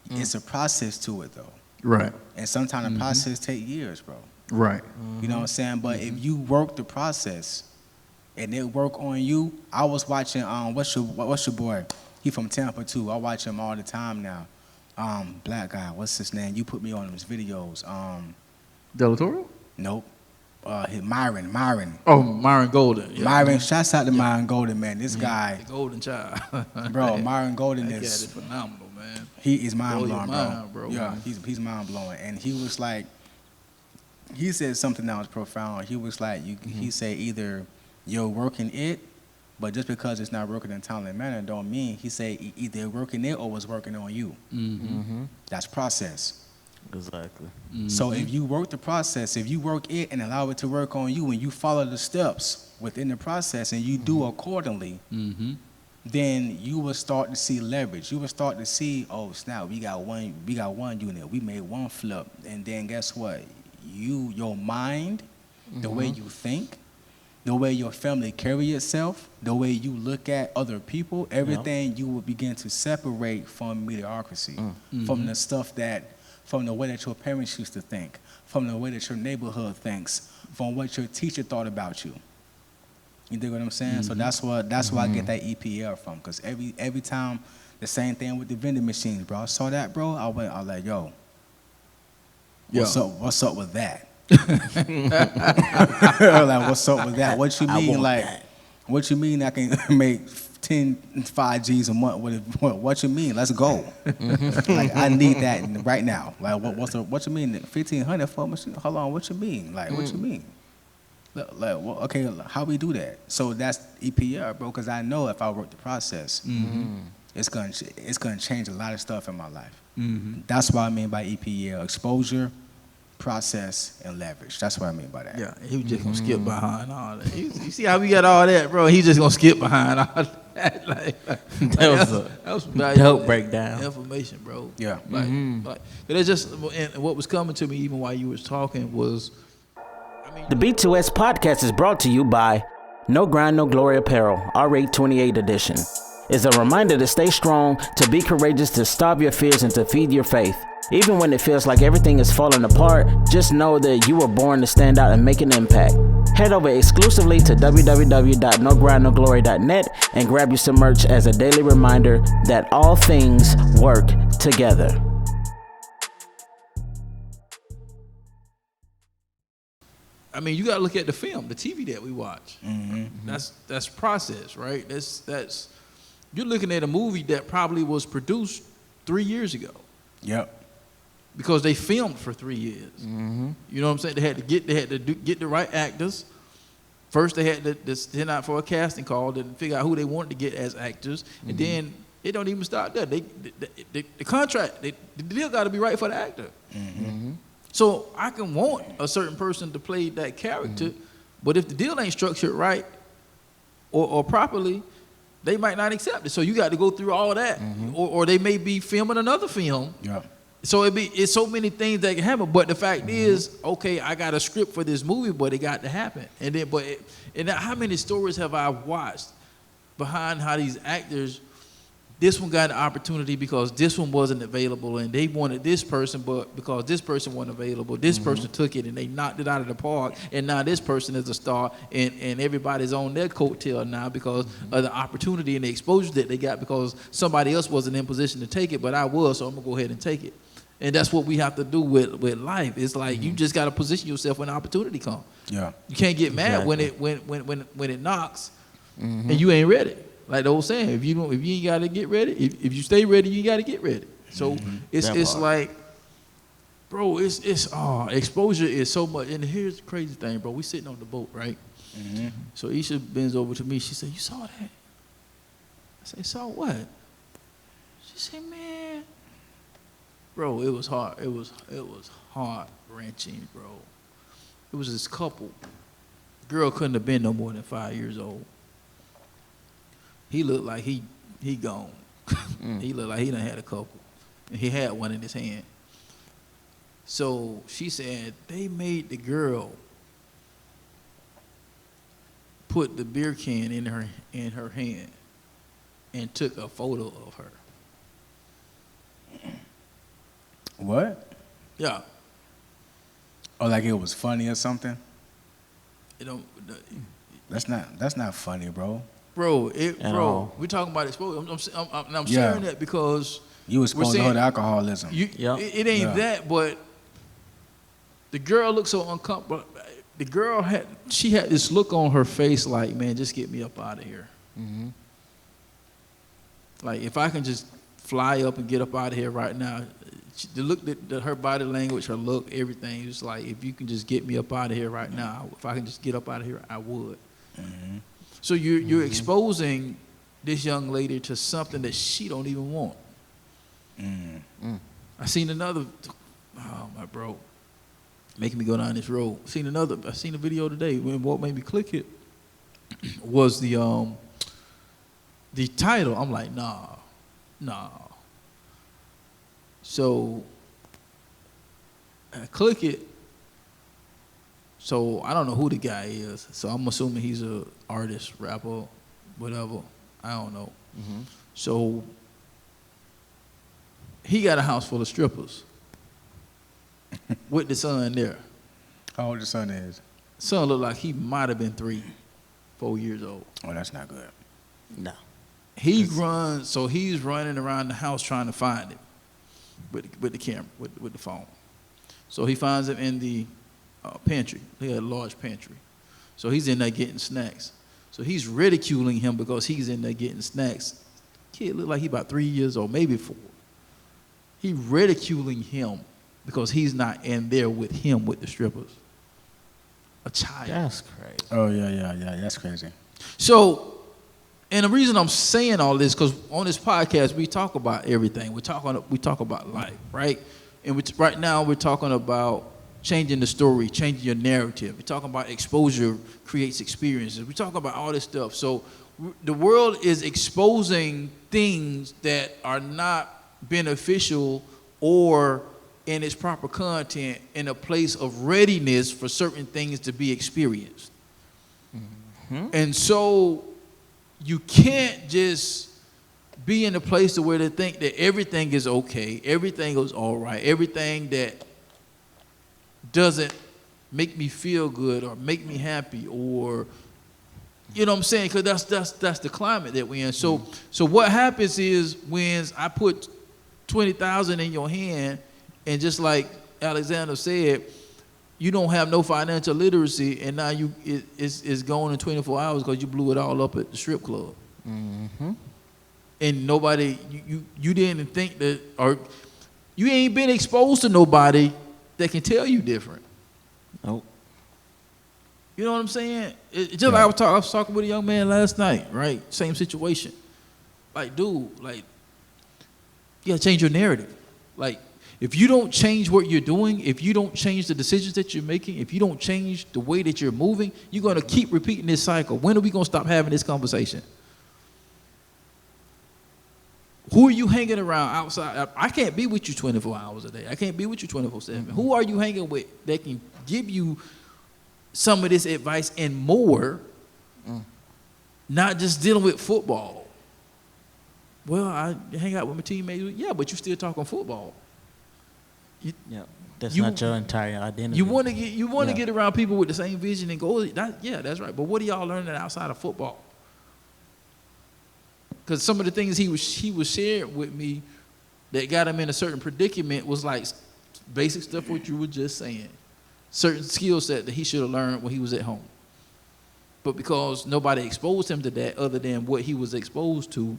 it's a process to it though. Right. And sometimes the process take years, bro. Right. You know what I'm saying? But if you work the process and it work on you, I was watching what's your boy? He from Tampa too. I watch him all the time now. Black guy, what's his name? You put me on his videos. Del Toro? Nope. Myron. Oh, Myron Golden. Yeah. Myron, shouts out to Myron Golden, man. This guy, the Golden Child. bro, Myron Golden That is guy is phenomenal, man. he is mind Blow your blowing, mind, bro. Yeah, he's mind blowing, and he was like, he said something that was profound. He was like, he said either you're working it, but just because it's not working in a timely manner don't mean, he said either working it or was working on you. That's process. Exactly. So if you work the process, if you work it and allow it to work on you, and you follow the steps within the process and you do accordingly, then you will start to see leverage. You will start to see, oh snap, we got one unit, we made one flip, and then guess what? Your mind, the way you think, the way your family carry itself, the way you look at other people, everything you will begin to separate from mediocrity, from the stuff from the way that your parents used to think, from the way that your neighborhood thinks, from what your teacher thought about you. You dig what I'm saying? So that's where I get that EPL from. Cause every time the same thing with the vending machines, bro. I saw that, bro. I was like, yo, what's up with that? Like, what's up with that? What you mean, like, what you mean I can make 5 G's a month with it? What you mean? Let's go. Like, I need that right now. Like, what you mean? 1,500 for a machine? Hold on, what you mean? Like, what you mean? Like, well, okay, how we do that? So that's EPR, bro. Because I know if I work the process, it's gonna change a lot of stuff in my life. That's what I mean by EPL: exposure, process, and leverage. That's what I mean by that. Yeah, he was just gonna skip behind all that. You see how we got all that, bro? He's just gonna skip behind all that. That was a dope breakdown. Information, bro. Yeah. Like it's just, and what was coming to me even while you was talking was, The B2S podcast is brought to you by No Grind, No Glory Apparel, R8 28 edition. It's a reminder to stay strong, to be courageous, to starve your fears, and to feed your faith. Even when it feels like everything is falling apart, just know that you were born to stand out and make an impact. Head over exclusively to www.nogrindnoglory.net and grab you some merch as a daily reminder that all things work together. I mean, you got to look at the film, the TV that we watch. That's process, right? That's you're looking at a movie that probably was produced 3 years ago. Yep. Because they filmed for 3 years. You know what I'm saying? They had to get the right actors. First, they had to send out for a casting call to figure out who they wanted to get as actors, and then it don't even start there. The contract, the deal got to be right for the actor. So I can want a certain person to play that character, but if the deal ain't structured right or properly, they might not accept it. So you got to go through all that, or they may be filming another film. Yeah. So it's so many things that can happen. But the fact is, okay, I got a script for this movie, but it got to happen. And then, how many stories have I watched behind how these actors, this one got an opportunity because this one wasn't available, and they wanted this person, but because this person wasn't available, this person took it and they knocked it out of the park, and now this person is a star, and everybody's on their coattail now because of the opportunity and the exposure that they got because somebody else wasn't in position to take it, but I was, so I'm gonna go ahead and take it. And that's what we have to do with life. It's like you just gotta position yourself when the opportunity comes. Yeah. You can't get mad when it knocks and you ain't ready. Like the old saying, if you ain't gotta get ready, if you stay ready, you gotta get ready. So it's like, bro, it's exposure is so much. And here's the crazy thing, bro. We sitting on the boat, right? So Isha bends over to me. She said, "You saw that?" I said, "Saw what?" She said, "Man, bro, it was hard. It was heart-wrenching, bro. It was this couple. Girl couldn't have been no more than 5 years old. He looked like he gone. He looked like he done had a couple. And he had one in his hand. So she said they made the girl put the beer can in her hand and took a photo of her." What? Yeah. Or like it was funny or something? It don't. That's not funny, bro. Bro, we're talking about exposure. I'm sharing that because you was exposed to her to alcoholism. It ain't that, but the girl looked so uncomfortable. The girl had this look on her face like, man, just get me up out of here. Like if I can just fly up and get up out of here right now. The look, her body language, her look, everything. It's like, if you can just get me up out of here right now, if I can just get up out of here, I would. So you're exposing this young lady to something that she don't even want. I seen another, my bro, making me go down this road. I seen a video today. When what made me click it was the title. I'm like, nah. So I click it. So I don't know who the guy is. So I'm assuming he's a artist, rapper, whatever. I don't know. So he got a house full of strippers with the son there. How old the son is? Son looked like he might have been 3. 4 years old. Oh, that's not good. No. He's running around the house trying to find him with the camera, with the phone. So he finds him in the pantry. They had a large pantry. So he's in there getting snacks. So he's ridiculing him because he's in there getting snacks. Kid look like he about 3 years old, maybe 4. He ridiculing him because he's not in there with him with the strippers. A child. That's crazy. Oh, yeah. That's crazy. So, and the reason I'm saying all this, because on this podcast, we talk about everything. We talk about life, right? And right now, we're talking about changing the story, changing your narrative. We're talking about exposure creates experiences. We're talking about all this stuff. So, the world is exposing things that are not beneficial or in its proper content in a place of readiness for certain things to be experienced. Mm-hmm. And so you can't just be in a place to where they think that everything is okay, everything is all right, everything that doesn't make me feel good or make me happy, or you know what I'm saying? Because that's the climate that we're in. So what happens is when I put $20,000 in your hand, and just like Alexandra said, you don't have no financial literacy, and now it's gone in 24 hours because you blew it all up at the strip club. Mm-hmm. And nobody, you didn't think that, or you ain't been exposed to nobody that can tell you different. Nope. You know what I'm saying? Just like I was talking with a young man last night, right? Same situation. Like, dude, like, you gotta change your narrative. Like, if you don't change what you're doing, if you don't change the decisions that you're making, if you don't change the way that you're moving, you're gonna keep repeating this cycle. When are we gonna stop having this conversation? Who are you hanging around outside? I can't be with you 24 hours a day. I can't be with you 24/7. Mm-hmm. Who are you hanging with that can give you some of this advice and more, not just dealing with football? Well, I hang out with my teammates. Yeah, but you still talking football. That's not your entire identity. You want to get around people with the same vision and goals. That's right. But what are y'all learning outside of football? Because some of the things he was sharing with me that got him in a certain predicament was like basic stuff what you were just saying. Certain skill set that he should have learned when he was at home. But because nobody exposed him to that other than what he was exposed to,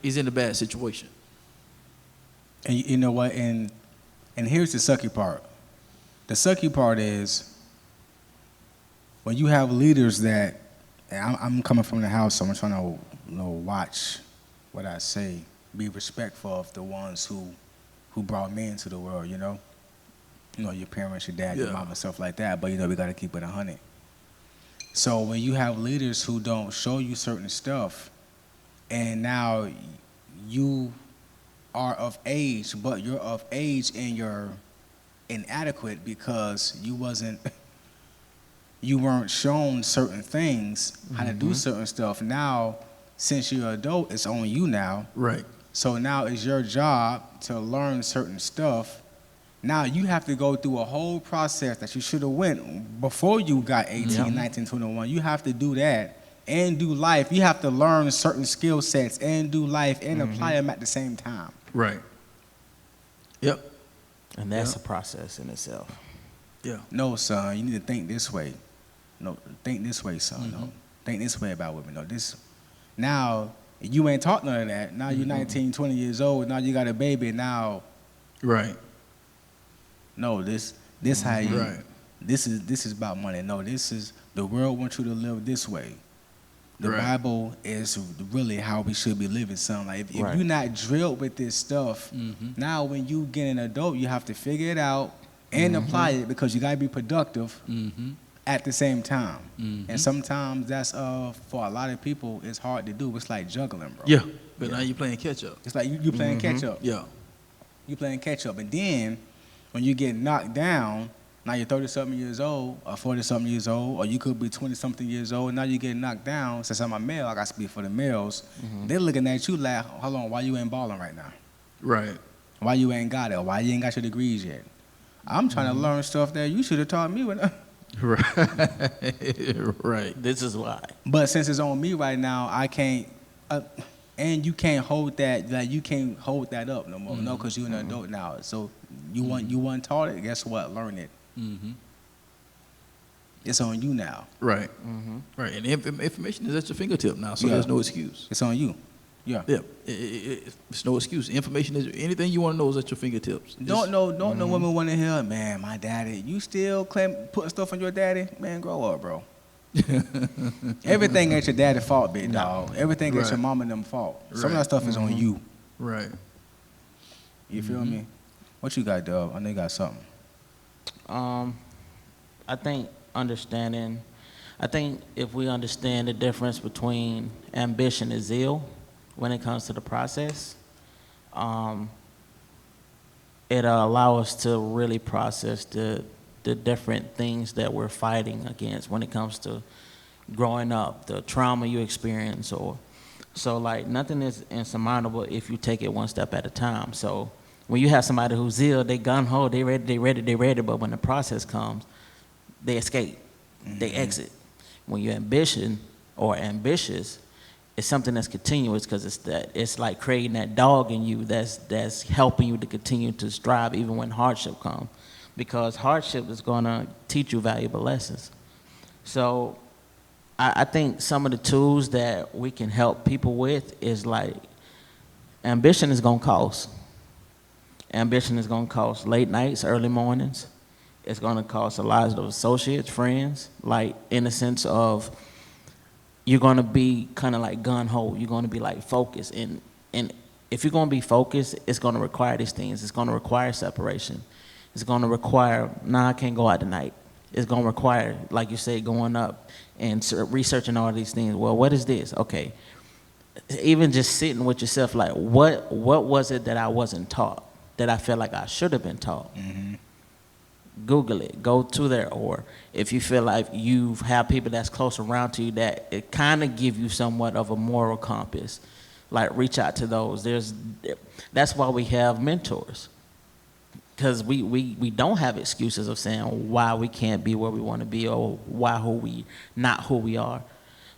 he's in a bad situation. And you know what? And here's the sucky part. The sucky part is when you have leaders that, and I'm coming from the house, so I'm trying to watch what I say, be respectful of the ones who brought me into the world, you know? You know, your parents, your dad, your mom, and stuff like that, but, you know, we got to keep it 100. So when you have leaders who don't show you certain stuff, and now you are of age, but you're of age and you're inadequate because you weren't shown certain things, how to do certain stuff. Now, since you're an adult, it's on you now. Right. So now it's your job to learn certain stuff. Now you have to go through a whole process that you should have went before you got 18, 19, 21. You have to do that and do life. You have to learn certain skill sets and do life and apply them at the same time. Right. Yep. And that's a process in itself. Yeah. No, son, you need to think this way. No, think this way, son. No, think this way about women. No, this. Now, you ain't taught none of that. Now you're 19, 20 years old. Now you got a baby. Now. Right. No, this how you. Right. This is about money. No, this is the world wants you to live this way. The Bible is really how we should be living, son. Like if you're not drilled with this stuff, now when you get an adult, you have to figure it out and apply it because you gotta be productive at the same time. And sometimes that's for a lot of people it's hard to do. It's like juggling, bro. Yeah. But now you're playing catch up. It's like you playing catch up. Yeah. You playing catch up, and then when you get knocked down, now you're 30-something years old, or 40-something years old, or you could be 20-something years old, and now you get knocked down. Since I'm a male, I got to speak for the males. They're looking at you like, hold on, why you ain't balling right now? Right. Why you ain't got it, or why you ain't got your degrees yet? I'm trying to learn stuff that you should have taught me when Right. This is why. But since it's on me right now, I can't. And you can't hold that. Like you can't hold that up no more. No, because you're an adult now. So you want taught it. Guess what? Learn it. It's on you now. Right. Right. And information is at your fingertip now, so Yeah. there's no excuse. It's on you. Yeah. Yeah. It's no excuse. Information is anything you want to know is at your fingertips. Don't no women want to hear, man, my daddy. You still putting stuff on your daddy? Man, grow up, bro. Everything ain't your daddy's fault, big dog. Everything ain't your mom and them fault. Some of that stuff is on you. Right. You feel me? What you got, Dub? I know you got something. I think if we understand the difference between ambition and zeal when it comes to the process, it'll allow us to really process the different things that we're fighting against when it comes to growing up, the trauma you experience, so like nothing is insurmountable if you take it one step at a time. So when you have somebody who's zeal, they gung-ho, they ready, but when the process comes, they escape, they exit. When you're ambitious, it's something that's continuous because it's like creating that dog in you that's helping you to continue to strive even when hardship comes, because hardship is gonna teach you valuable lessons. So I think some of the tools that we can help people with is like, ambition is gonna cost. Ambition is gonna cost late nights, early mornings. It's gonna cost a lot of associates, friends, like in the sense of you're gonna be kind of like gun-ho. You're gonna be like focused. And if you're gonna be focused, it's gonna require these things. It's gonna require separation. It's gonna require, I can't go out tonight. It's gonna require, like you said, going up and researching all these things. Well, what is this? Okay. Even just sitting with yourself, like, what was it that I wasn't taught, that I feel like I should have been taught? Google it, go to there, or if you feel like you have people that's close around to you that it kind of give you somewhat of a moral compass, like reach out to those. That's why we have mentors, because we don't have excuses of saying why we can't be where we want to be or why not who we are,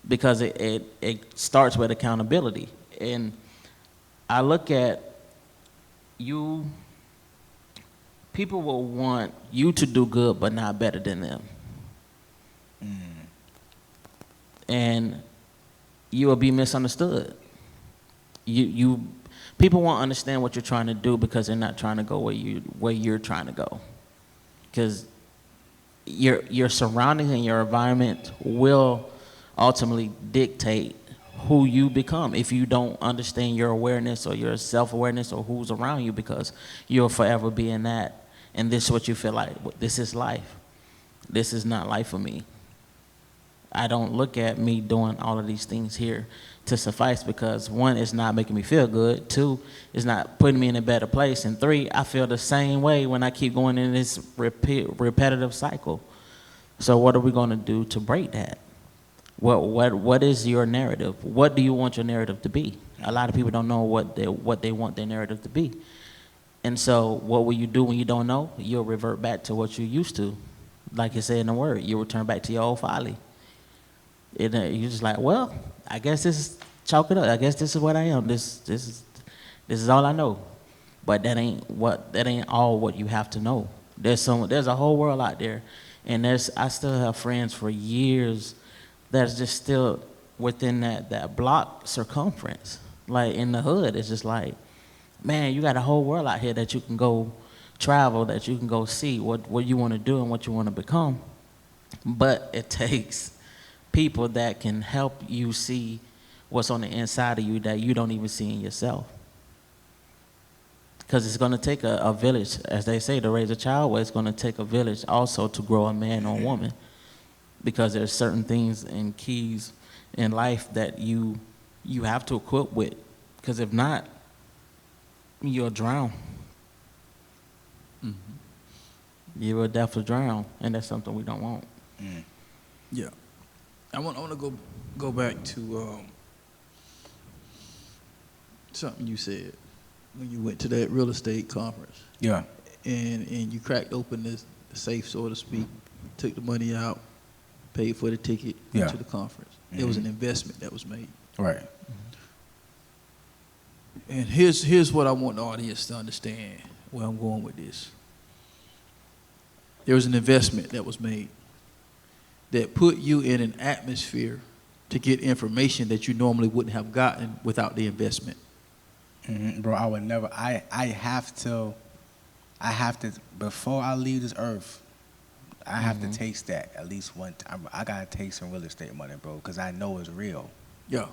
because it starts with accountability. And I look at you. People will want you to do good, but not better than them. And you will be misunderstood. People won't understand what you're trying to do because they're not trying to go where you're trying to go. Because your surroundings and your environment will ultimately dictate who you become if you don't understand your awareness or your self-awareness or who's around you, because you'll forever be in that. And this is what you feel like, this is life. This is not life for me. I don't look at me doing all of these things here to suffice, because one, it's not making me feel good. Two, it's not putting me in a better place. And three, I feel the same way when I keep going in this repetitive cycle. So what are we going to do to break that? What is your narrative? What do you want your narrative to be? A lot of people don't know what they want their narrative to be. And so what will you do when you don't know? You'll revert back to what you used to. Like you said in the word, you'll return back to your old folly. You're just like, well, I guess this is, chalk it up. I guess this is what I am. This is all I know. But that ain't all what you have to know. There's a whole world out there. And I still have friends for years that's just still within that block circumference. Like in the hood, it's just like, man, you got a whole world out here that you can go travel, that you can go see what you want to do and what you want to become. But it takes people that can help you see what's on the inside of you that you don't even see in yourself. Because it's going to take a village, as they say, to raise a child. Well, it's going to take a village also to grow a man or a woman. Because there's certain things and keys in life that you have to equip with. Because if not, you'll drown. You will definitely drown, and that's something we don't want. Yeah. I want to go back to something you said when you went to that real estate conference. Yeah. And you cracked open the safe, so to speak, took the money out, paid for the ticket to the conference. It was an investment that was made. Right. And here's what I want the audience to understand where I'm going with this. There was an investment that was made that put you in an atmosphere to get information that you normally wouldn't have gotten without the investment. Bro, I would never. I have to. Before I leave this earth, I have to taste that at least one time. I gotta taste some real estate money, bro, because I know it's real. Yeah.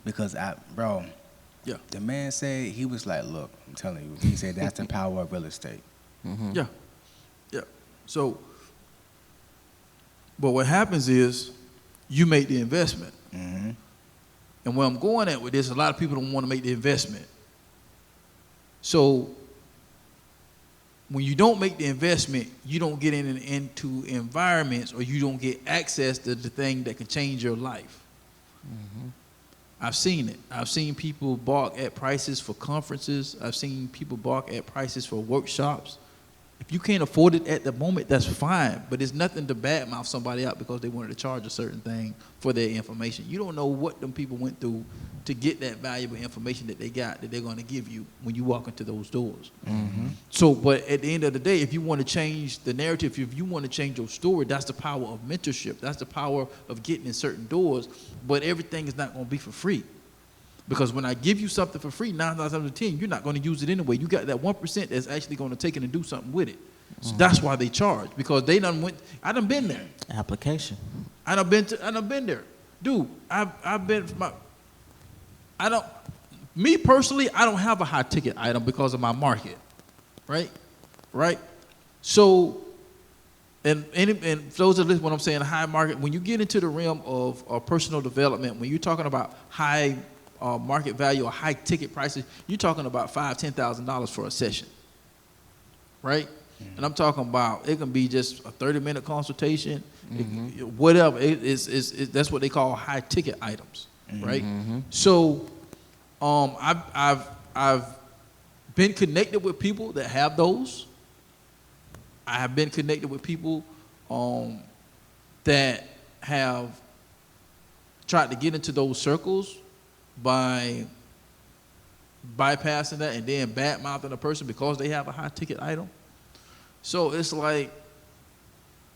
Because the man said, he was like, look, I'm telling you, he said that's the power of real estate. Yeah. Yeah. So, but what happens is you make the investment. And where I'm going at with this, a lot of people don't want to make the investment. So when you don't make the investment, you don't get into environments, or you don't get access to the thing that can change your life. I've seen it. I've seen people balk at prices for conferences. I've seen people balk at prices for workshops. If you can't afford it at the moment, that's fine. But it's nothing to badmouth somebody out because they wanted to charge a certain thing for their information. You don't know what them people went through to get that valuable information that they got, that they're going to give you when you walk into those doors. So, but at the end of the day, if you want to change the narrative, if you want to change your story, that's the power of mentorship. That's the power of getting in certain doors. But everything is not going to be for free. Because when I give you something for free, 9 times out of 10, you're not going to use it anyway. You got that 1% that's actually going to take it and do something with it. So that's why they charge, because they done went. I done been there. Application. I done been there, dude. I've been. Me personally, I don't have a high ticket item because of my market, right? So, and for those that listen, what I'm saying, high market. When you get into the realm of personal development, when you're talking about high market value or high ticket prices, you're talking about $5,000-$10,000 for a session, right? And I'm talking about, it can be just a 30-minute consultation, whatever. That's what they call high ticket items, right? So, I've been connected with people that have those. I have been connected with people that have tried to get into those circles by bypassing that and then bad-mouthing a person because they have a high-ticket item. So it's like,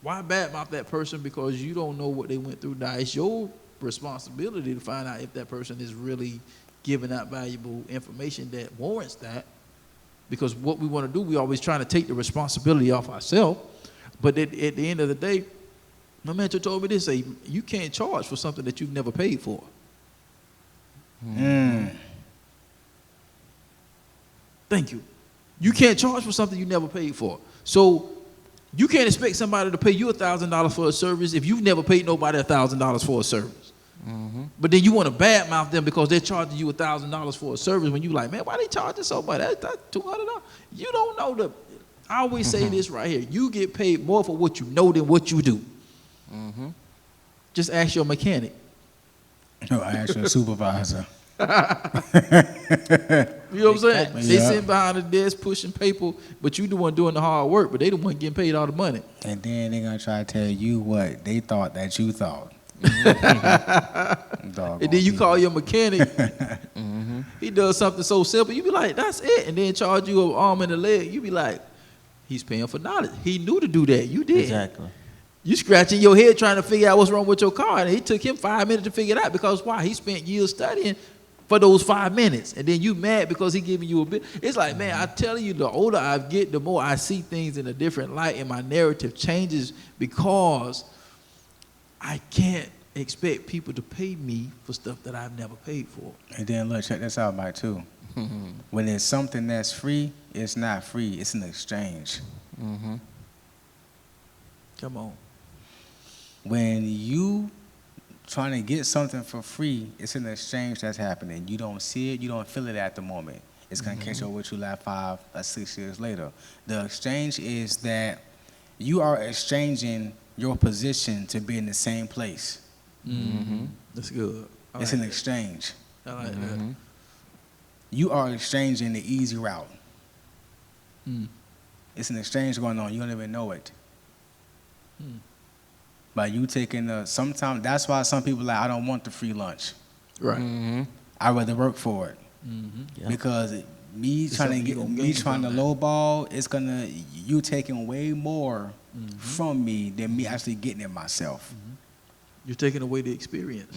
why badmouth that person because you don't know what they went through? Now, it's your responsibility to find out if that person is really giving out valuable information that warrants that. Because what we want to do, we always trying to take the responsibility off ourselves. But at the end of the day, my mentor told me this, say, you can't charge for something that you've never paid for. Thank you. You can't charge for something you never paid for. So you can't expect somebody to pay you $1,000 for a service if you've never paid nobody $1,000 for a service. But then you want to badmouth them because they're charging you $1,000 for a service when you like, man, why they charging so much? That's $200. You don't know I always say this right here. You get paid more for what you know than what you do. Just ask your mechanic. No, I asked your supervisor. You know what I'm saying? They sitting behind the desk pushing paper, but you the one doing the hard work, but they the one getting paid all the money. And then they're going to try to tell you what they thought that you thought. And then you call your mechanic. He does something so simple. You be like, that's it. And then charge you an arm and a leg. You be like, he's paying for knowledge. He knew to do that. You did. Exactly. You scratching your head trying to figure out what's wrong with your car. And it took him 5 minutes to figure it out because why? He spent years studying for those 5 minutes. And then you mad because he giving you a bit. It's like, man, I tell you, the older I get, the more I see things in a different light and my narrative changes because I can't expect people to pay me for stuff that I've never paid for. And then look, check this out, Mike, too. When it's something that's free, it's not free. It's an exchange. Come on. When you trying to get something for free, it's an exchange that's happening. You don't see it, you don't feel it at the moment. It's going to catch up with you like 5 or 6 years later. The exchange is that you are exchanging your position to be in the same place. That's good. It's an exchange. I like that. You are exchanging the easy route. It's an exchange going on. You don't even know it. By you taking sometimes that's why some people like I don't want the free lunch. Right. I'd rather work for it. Yeah. Because me trying to lowball, it's gonna you taking way more from me than me actually getting it myself. You're taking away the experience.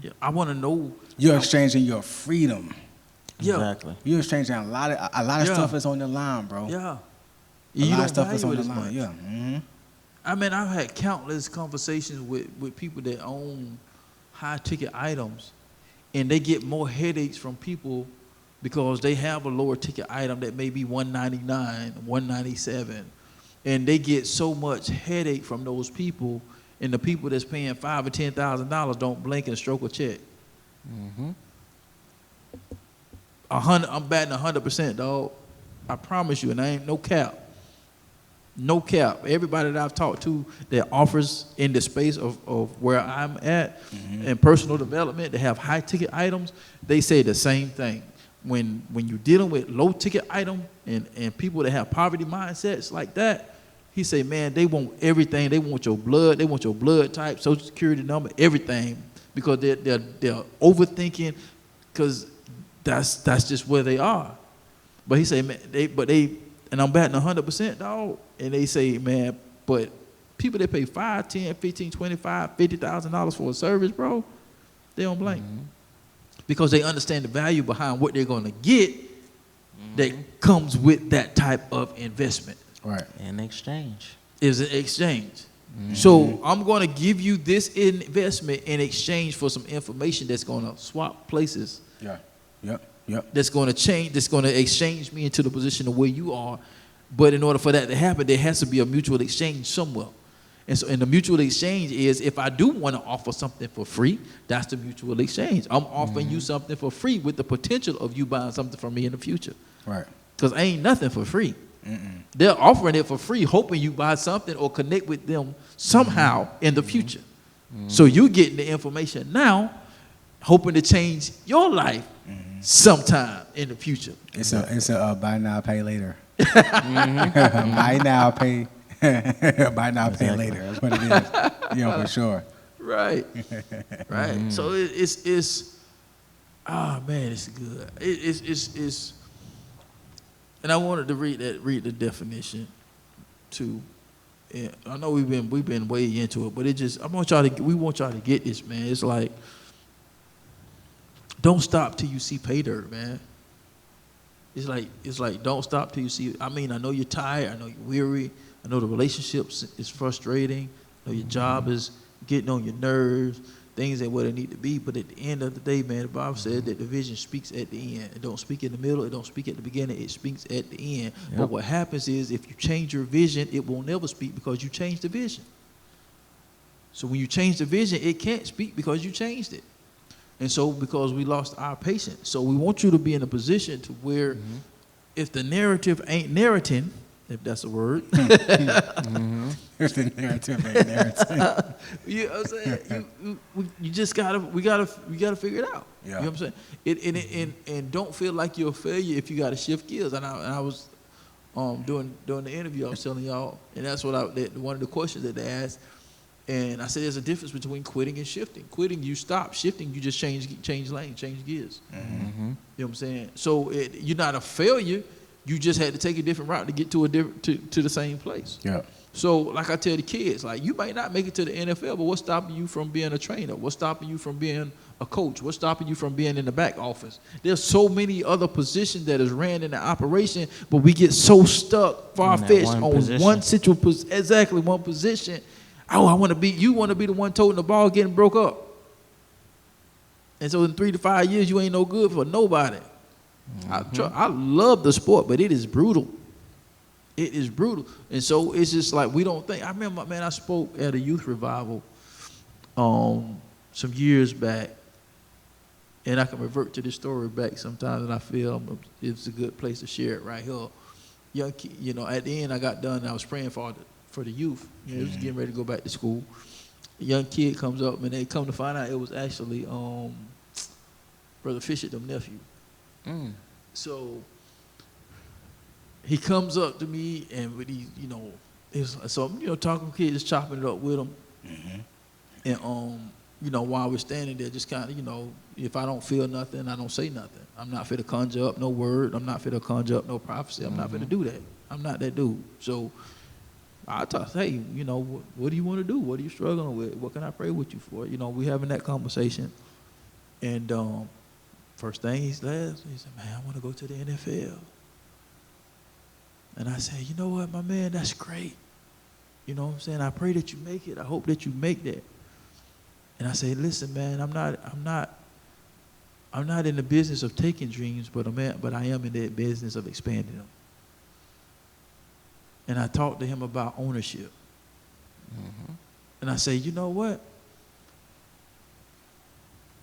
Yeah, I want to know. You're exchanging your freedom. Yeah. Exactly. You're exchanging a lot of stuff is on the line, bro. Yeah. A lot of stuff is on the line. Yeah. I mean, I've had countless conversations with people that own high ticket items, and they get more headaches from people because they have a lower ticket item that may be $199, $197, and they get so much headache from those people, and the people that's paying $5,000 or $10,000 don't blink and stroke a check. I'm batting 100%, dog. I promise you, and I ain't no cap. No cap. Everybody that I've talked to that offers in the space of where I'm at and personal development, they have high ticket items, they say the same thing. When you're dealing with low ticket item and people that have poverty mindsets like that, he say, man, they want everything. They want your blood type, social security number, everything, because they're overthinking, because that's just where they are. But he say, man, and I'm batting 100%, dog. And they say, man, but people that pay $5, $10, $15, $25, $50,000 for a service, bro, they don't blink. Because they understand the value behind what they're going to get that comes with that type of investment. Right. In exchange. Is an exchange. So I'm going to give you this investment in exchange for some information that's going to swap places. Yeah. Yep. That's going to change, that's going to exchange me into the position of where you are. But in order for that to happen, there has to be a mutual exchange somewhere. And so, and the mutual exchange is, if I do want to offer something for free, that's the mutual exchange. I'm offering you something for free with the potential of you buying something from me in the future. Right. Because ain't nothing for free. They're offering it for free, hoping you buy something or connect with them somehow in the future. So you're getting the information now, hoping to change your life sometime in the future. It's a buy now, pay later. Buy now, pay. Buy now, pay later. That's what it is. You know, for sure. Right. Right. So it's man, it's good. It's and I wanted to read the definition too. And I know we've been way into it, but we want y'all to get this, man. It's like, don't stop till you see pay dirt, man. It's like don't stop till you see. I mean, I know you're tired. I know you're weary. I know the relationship is frustrating. I know your job is getting on your nerves. Things ain't where they need to be. But at the end of the day, man, the Bible says that the vision speaks at the end. It don't speak in the middle. It don't speak at the beginning. It speaks at the end. Yep. But what happens is, if you change your vision, it will never speak because you changed the vision. So when you change the vision, it can't speak because you changed it. And so because we lost our patience. So we want you to be in a position to where if the narrative ain't narrating, if that's a word. If the narrative ain't narrating. You know what I'm saying? You just we gotta figure it out. Yeah. You know what I'm saying? And don't feel like you're a failure if you gotta shift gears. And I was during the interview, I was telling y'all, and that's what one of the questions that they asked. And I said, there's a difference between quitting and shifting. Quitting, you stop. Shifting, you just change lane, change gears. You know what I'm saying? So you're not a failure. You just had to take a different route to get to the same place. Yeah. So like I tell the kids, like, you might not make it to the NFL, but what's stopping you from being a trainer? What's stopping you from being a coach? What's stopping you from being in the back office? There's so many other positions that is ran in the operation, but we get so stuck, far-fetched on one situation, exactly one position. Oh, you want to be the one toting the ball getting broke up. And so in 3 to 5 years, you ain't no good for nobody. I love the sport, but it is brutal. It is brutal. And so it's just like, we don't think. I remember, man, I spoke at a youth revival some years back, and I can revert to this story back sometimes, and I feel it's a good place to share it right here. Young kid, you know, at the end I got done, and I was praying for the youth. You know, it was getting ready to go back to school. A young kid comes up, and they come to find out it was actually Brother Fisher, them nephew. So he comes up to me, and with these, you know, So talking to kids, chopping it up with them, and while we're standing there, just kind of if I don't feel nothing, I don't say nothing. I'm not fit to conjure up no word. I'm not fit to conjure up no prophecy. I'm not fit to do that. I'm not that dude. So I talk, hey, what do you want to do? What are you struggling with? What can I pray with you for? We having that conversation, and first thing he said, man, I want to go to the NFL. And I said, you know what, my man, that's great. You know what I'm saying? I pray that you make it. I hope that you make that. And I said, listen, man, I'm not in the business of taking dreams, but I am in the business of expanding them. And I talked to him about ownership. And I say, you know what?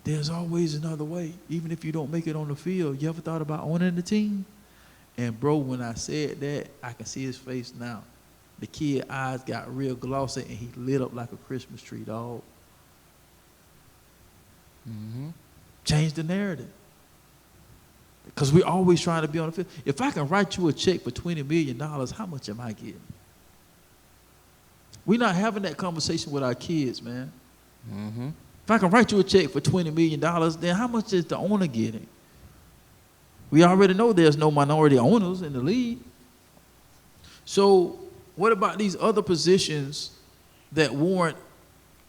There's always another way. Even if you don't make it on the field, you ever thought about owning the team? And bro, when I said that, I can see his face now. The kid's eyes got real glossy and he lit up like a Christmas tree, dog. Change the narrative. Because we're always trying to be on the field. If I can write you a check for $20 million, how much am I getting? We're not having that conversation with our kids, man. If I can write you a check for $20 million, then how much is the owner getting? We already know there's no minority owners in the league. So what about these other positions that warrant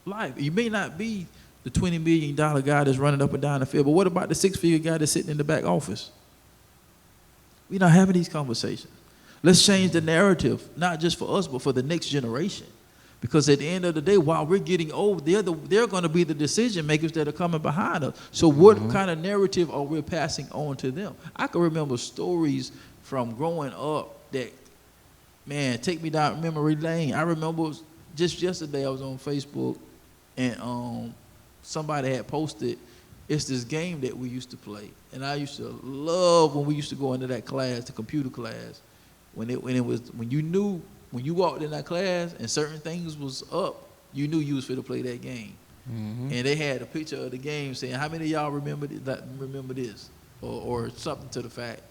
life? You may not be the $20 million guy that's running up and down the field, but what about the six-figure guy that's sitting in the back office? We're not having these conversations. Let's change the narrative, not just for us, but for the next generation. Because at the end of the day, while we're getting old, they're going to be the decision makers that are coming behind us. So what kind of narrative are we passing on to them? I can remember stories from growing up that, man, take me down memory lane. I remember just yesterday I was on Facebook and somebody had posted, it's this game that we used to play. And I used to love when we used to go into that class, the computer class, when you walked in that class and certain things was up, you knew you was fit to play that game. And they had a picture of the game saying, how many of y'all remember this? Or something to the fact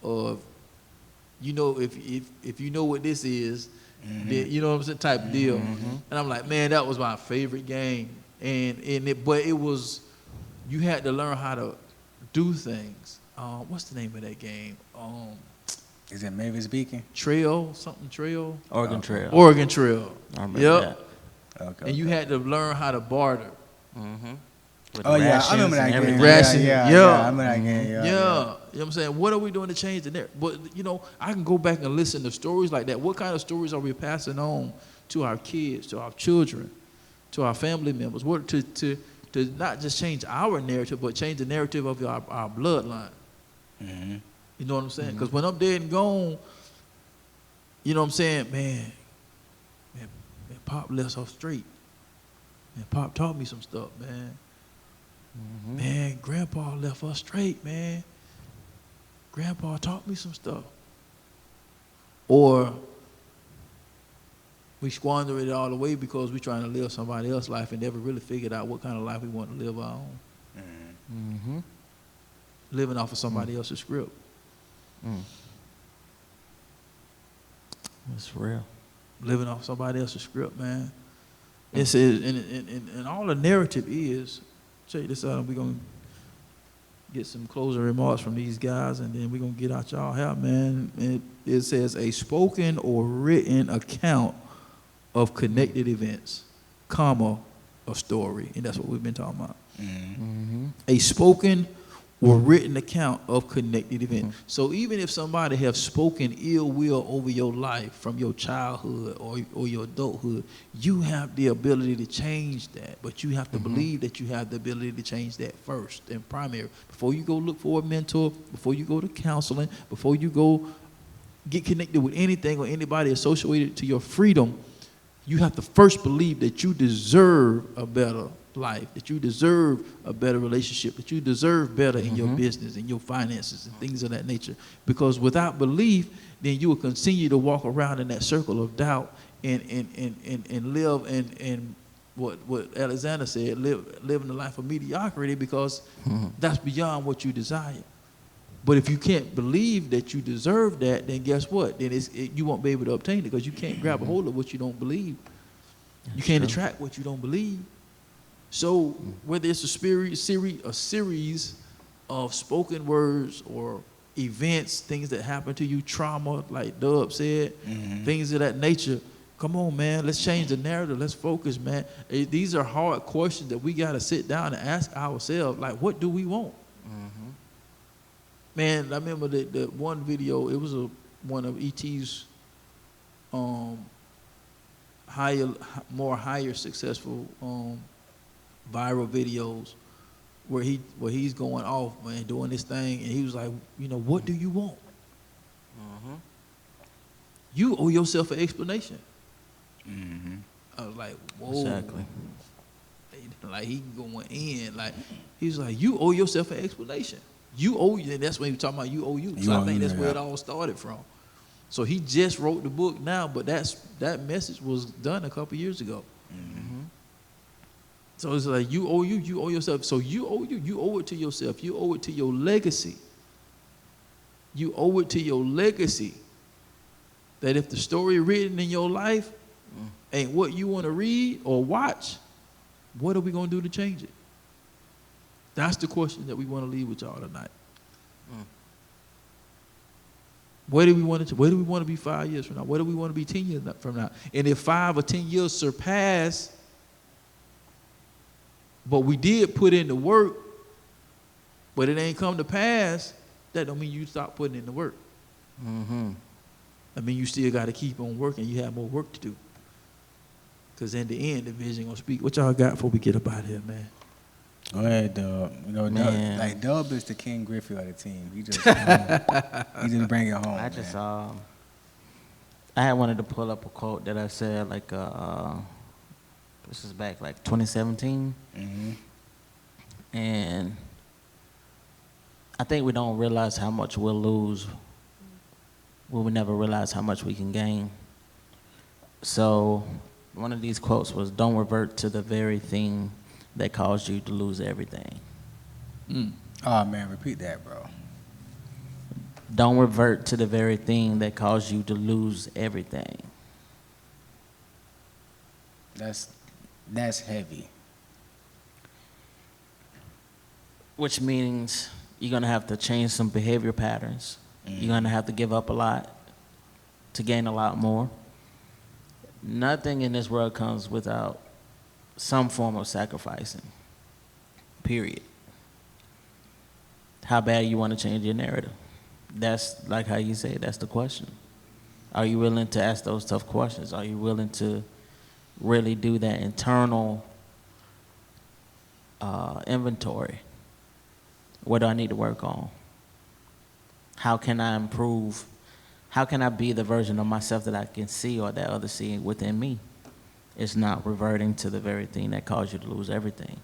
of, if you know what this is, then, you know what I'm saying, type of deal. And I'm like, man, that was my favorite game. But it was, you had to learn how to do things. What's the name of that game? Is it Mavis Beacon? Trail. Oregon Trail. Oregon Trail. I remember that. Okay. And you had to learn how to barter. Oh, yeah, I remember that game. Ration. Yeah, I remember that game. You know what I'm saying? What are we doing to change the narrative? But, I can go back and listen to stories like that. What kind of stories are we passing on to our kids, to our children, to our family members? What to not just change our narrative, but change the narrative of our bloodline. You know what I'm saying? Because when I'm dead and gone, you know what I'm saying? Man, Pop left us straight. Man, Pop taught me some stuff, man. Man, Grandpa left us straight, man. Grandpa taught me some stuff. Or we squander it all away because we're trying to live somebody else's life and never really figured out what kind of life we want to live our own. Living off of somebody else's script. That's real. Living off somebody else's script, man. It says, and all the narrative is, check this out, we're going to get some closing remarks from these guys, and then we're going to get out y'all help, man. It says a spoken or written account of connected events, comma, a story. And that's what we've been talking about. A spoken or written account of connected events. So even if somebody have spoken ill will over your life from your childhood or your adulthood, you have the ability to change that. But you have to believe that you have the ability to change that first and primary. Before you go look for a mentor, before you go to counseling, before you go get connected with anything or anybody associated to your freedom, you have to first believe that you deserve a better life, that you deserve a better relationship, that you deserve better in your business and your finances and things of that nature. Because without belief, then you will continue to walk around in that circle of doubt and live in what Alexndr said, live in the life of mediocrity because that's beyond what you desire. But if you can't believe that you deserve that, then guess what? Then you won't be able to obtain it because you can't grab a hold of what you don't believe. You can't attract what you don't believe. So whether it's a series of spoken words or events, things that happen to you, trauma, like Dub said, things of that nature, come on, man, let's change the narrative. Let's focus, man. These are hard questions that we got to sit down and ask ourselves, like, what do we want? Man, I remember the one video, it was one of E.T.'s higher successful viral videos where he's going off, man, doing this thing, and he was like, what do you want? You owe yourself an explanation. I was like, whoa. Exactly. Like he going in, like he was like, you owe yourself an explanation. You owe you, and that's when he was talking about you owe you. So I think that's where it all started from. So he just wrote the book now, but that message was done a couple years ago. So it's like you owe yourself. So you owe it to yourself. You owe it to your legacy. You owe it to your legacy. That if the story written in your life ain't what you want to read or watch, what are we going to do to change it? That's the question that we want to leave with y'all tonight. Where do we want to be 5 years from now? Where do we want to be 10 years from now? And if 5 or 10 years surpass, but we did put in the work, but it ain't come to pass, that don't mean you stop putting in the work. I mean, you still got to keep on working. You have more work to do. Because in the end, the vision going to speak. What y'all got before we get up out of here, man? Go ahead, Dub. Man. Dub is the King Griffey of the team. He just bring it home. I had wanted to pull up a quote that I said this is back 2017, and I think we don't realize how much we'll lose. We will never realize how much we can gain. So one of these quotes was, "Don't revert to the very thing that caused you to lose everything." Oh man, repeat that, bro. Don't revert to the very thing that caused you to lose everything. That's heavy. Which means you're gonna have to change some behavior patterns. You're gonna have to give up a lot to gain a lot more. Nothing in this world comes without some form of sacrificing, period. How bad you want to change your narrative? That's like how you say, that's the question. Are you willing to ask those tough questions? Are you willing to really do that internal inventory? What do I need to work on? How can I improve? How can I be the version of myself that I can see or that others see within me? It's not reverting to the very thing that caused you to lose everything.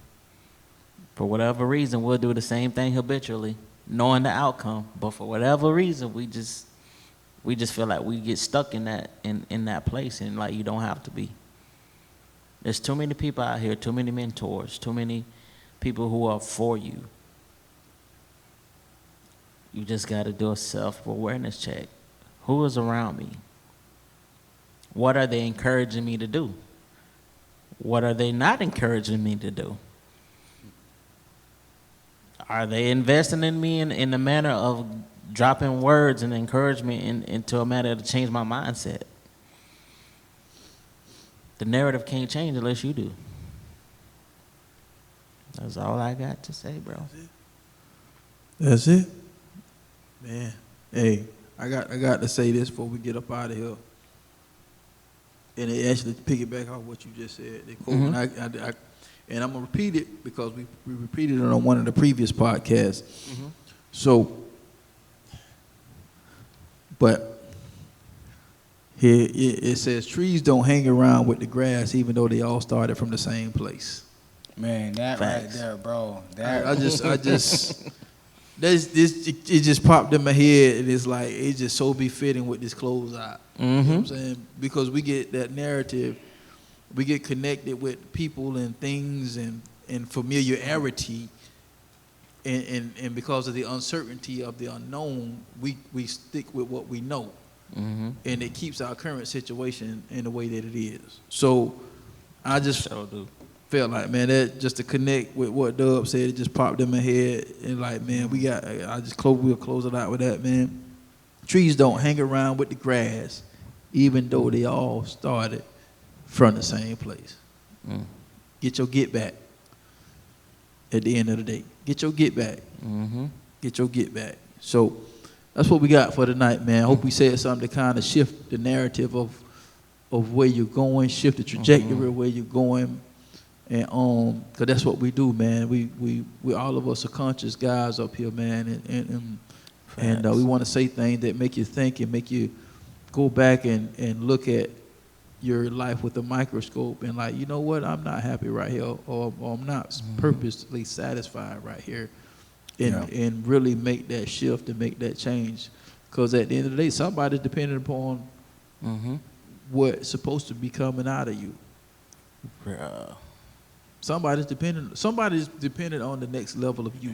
For whatever reason, we'll do the same thing habitually, knowing the outcome. But for whatever reason, we just feel like we get stuck in that place, and like you don't have to be. There's too many people out here, too many mentors, too many people who are for you. You just got to do a self-awareness check. Who is around me? What are they encouraging me to do? What are they not encouraging me to do? Are they investing in me in the manner of dropping words and encouragement into a manner to change my mindset? The narrative can't change unless you do. That's all I got to say, bro. That's it? Man, hey, I got to say this before we get up out of here. And it actually piggyback off what you just said. They quote, and I'm going to repeat it because we repeated it on one of the previous podcasts. So, but here it says, trees don't hang around with the grass even though they all started from the same place. Man, that Facts. right there, bro. It just popped in my head, and it's like it just so befitting with this closeout. You know what I'm saying? Because we get that narrative, we get connected with people and things and familiarity, and because of the uncertainty of the unknown, we stick with what we know, and it keeps our current situation in the way that it is. So I just felt like, man, that just to connect with what Dub said, it just popped in my head, and like, man, we'll close it out with that, man. Trees don't hang around with the grass, even though they all started from the same place. Get your get back at the end of the day. Get your get back. Get your get back. So that's what we got for tonight, man. I hope we said something to kind of shift the narrative of where you're going, shift the trajectory of where you're going. And cause that's what we do, man. We all of us are conscious guys up here, man, and we want to say things that make you think and make you go back and look at your life with a microscope and like, you know what, I'm not happy right here, or I'm not purposely satisfied right here, and really make that shift and make that change. Because at the end of the day, somebody's dependent upon what's supposed to be coming out of you. Somebody's dependent on the next level of you.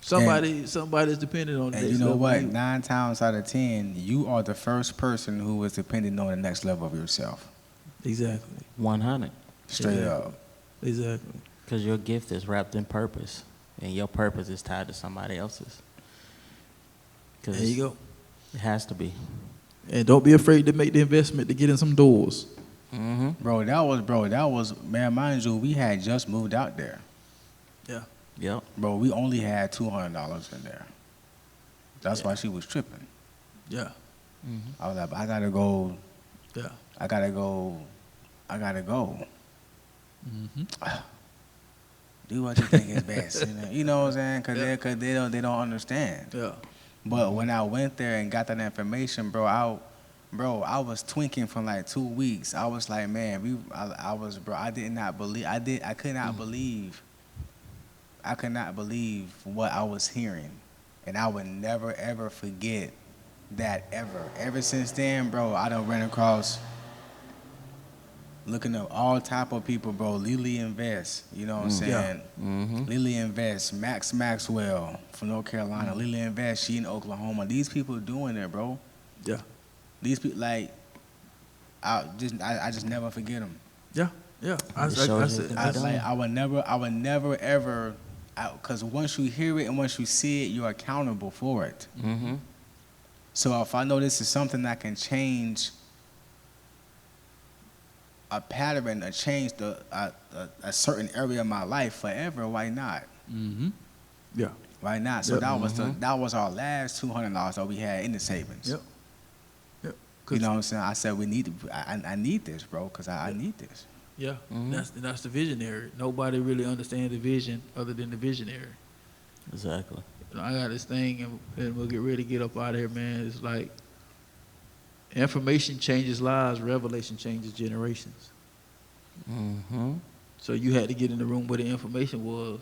Somebody's dependent on the next level. And you know what? Of you. 9 times out of 10, you are the first person who is dependent on the next level of yourself. Exactly. 100. Straight up. Exactly. Because your gift is wrapped in purpose, and your purpose is tied to somebody else's. There you go. It has to be. And don't be afraid to make the investment to get in some doors. Bro, that was, man, mind you, we had just moved out there. Yeah. Yep. Bro, we only had $200 in there. That's why she was tripping. Yeah. I was like, I gotta go. Yeah. I gotta go. Do what you think is best. You know what I'm saying? Cause they don't understand. Yeah. But when I went there and got that information, bro, I was twinking for like 2 weeks. I was like, man, I could not believe what I was hearing. And I would never, ever forget that ever since then, bro. I done ran across, looking up all type of people, bro. Lily Invest, you know what I'm saying? Lily Invest, Max Maxwell from North Carolina. Lily Invest, she in Oklahoma. These people doing it, bro. Yeah. These people, like, I just never forget them. Yeah. Yeah. I would never ever, because once you hear it and once you see it, you're accountable for it. So if I know this is something that can change a pattern, a certain area of my life forever, why not? Yeah. Why not? So that was our last $200 that we had in the savings. Yep. You know what I'm saying? I said I need this, bro, because I need this. Yeah. That's the visionary. Nobody really understands the vision other than the visionary. Exactly. I got this thing, and we'll get ready to get up out of here, man. It's like information changes lives, revelation changes generations. So you had to get in the room where the information was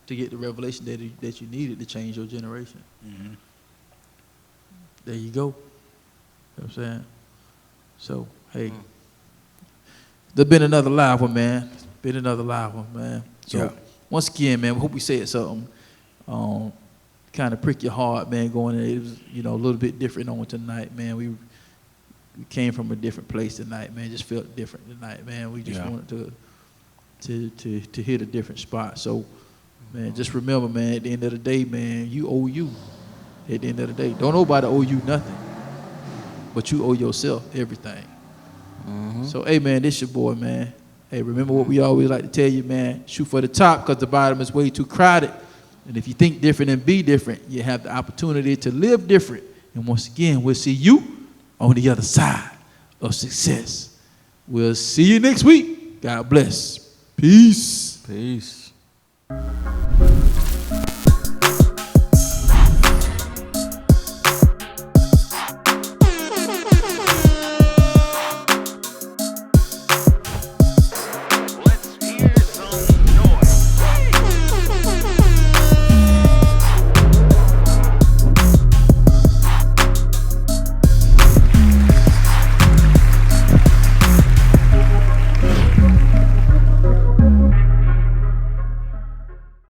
to get the revelation that you needed to change your generation. There you go. You know what I'm saying? So, hey, there's been another live one, man. So, once again, man, we hope we said something kind of prick your heart, man, going in. It was, a little bit different on tonight, man. We came from a different place tonight, man. Just felt different tonight, man. We just wanted to hit a different spot. So, man, just remember, man, at the end of the day, man, you owe you. At the end of the day, don't nobody owe you nothing, but you owe yourself everything. So, hey, man, this your boy, man. Hey, remember what we always like to tell you, man. Shoot for the top because the bottom is way too crowded. And if you think different and be different, you have the opportunity to live different. And once again, we'll see you on the other side of success. We'll see you next week. God bless. Peace. Peace.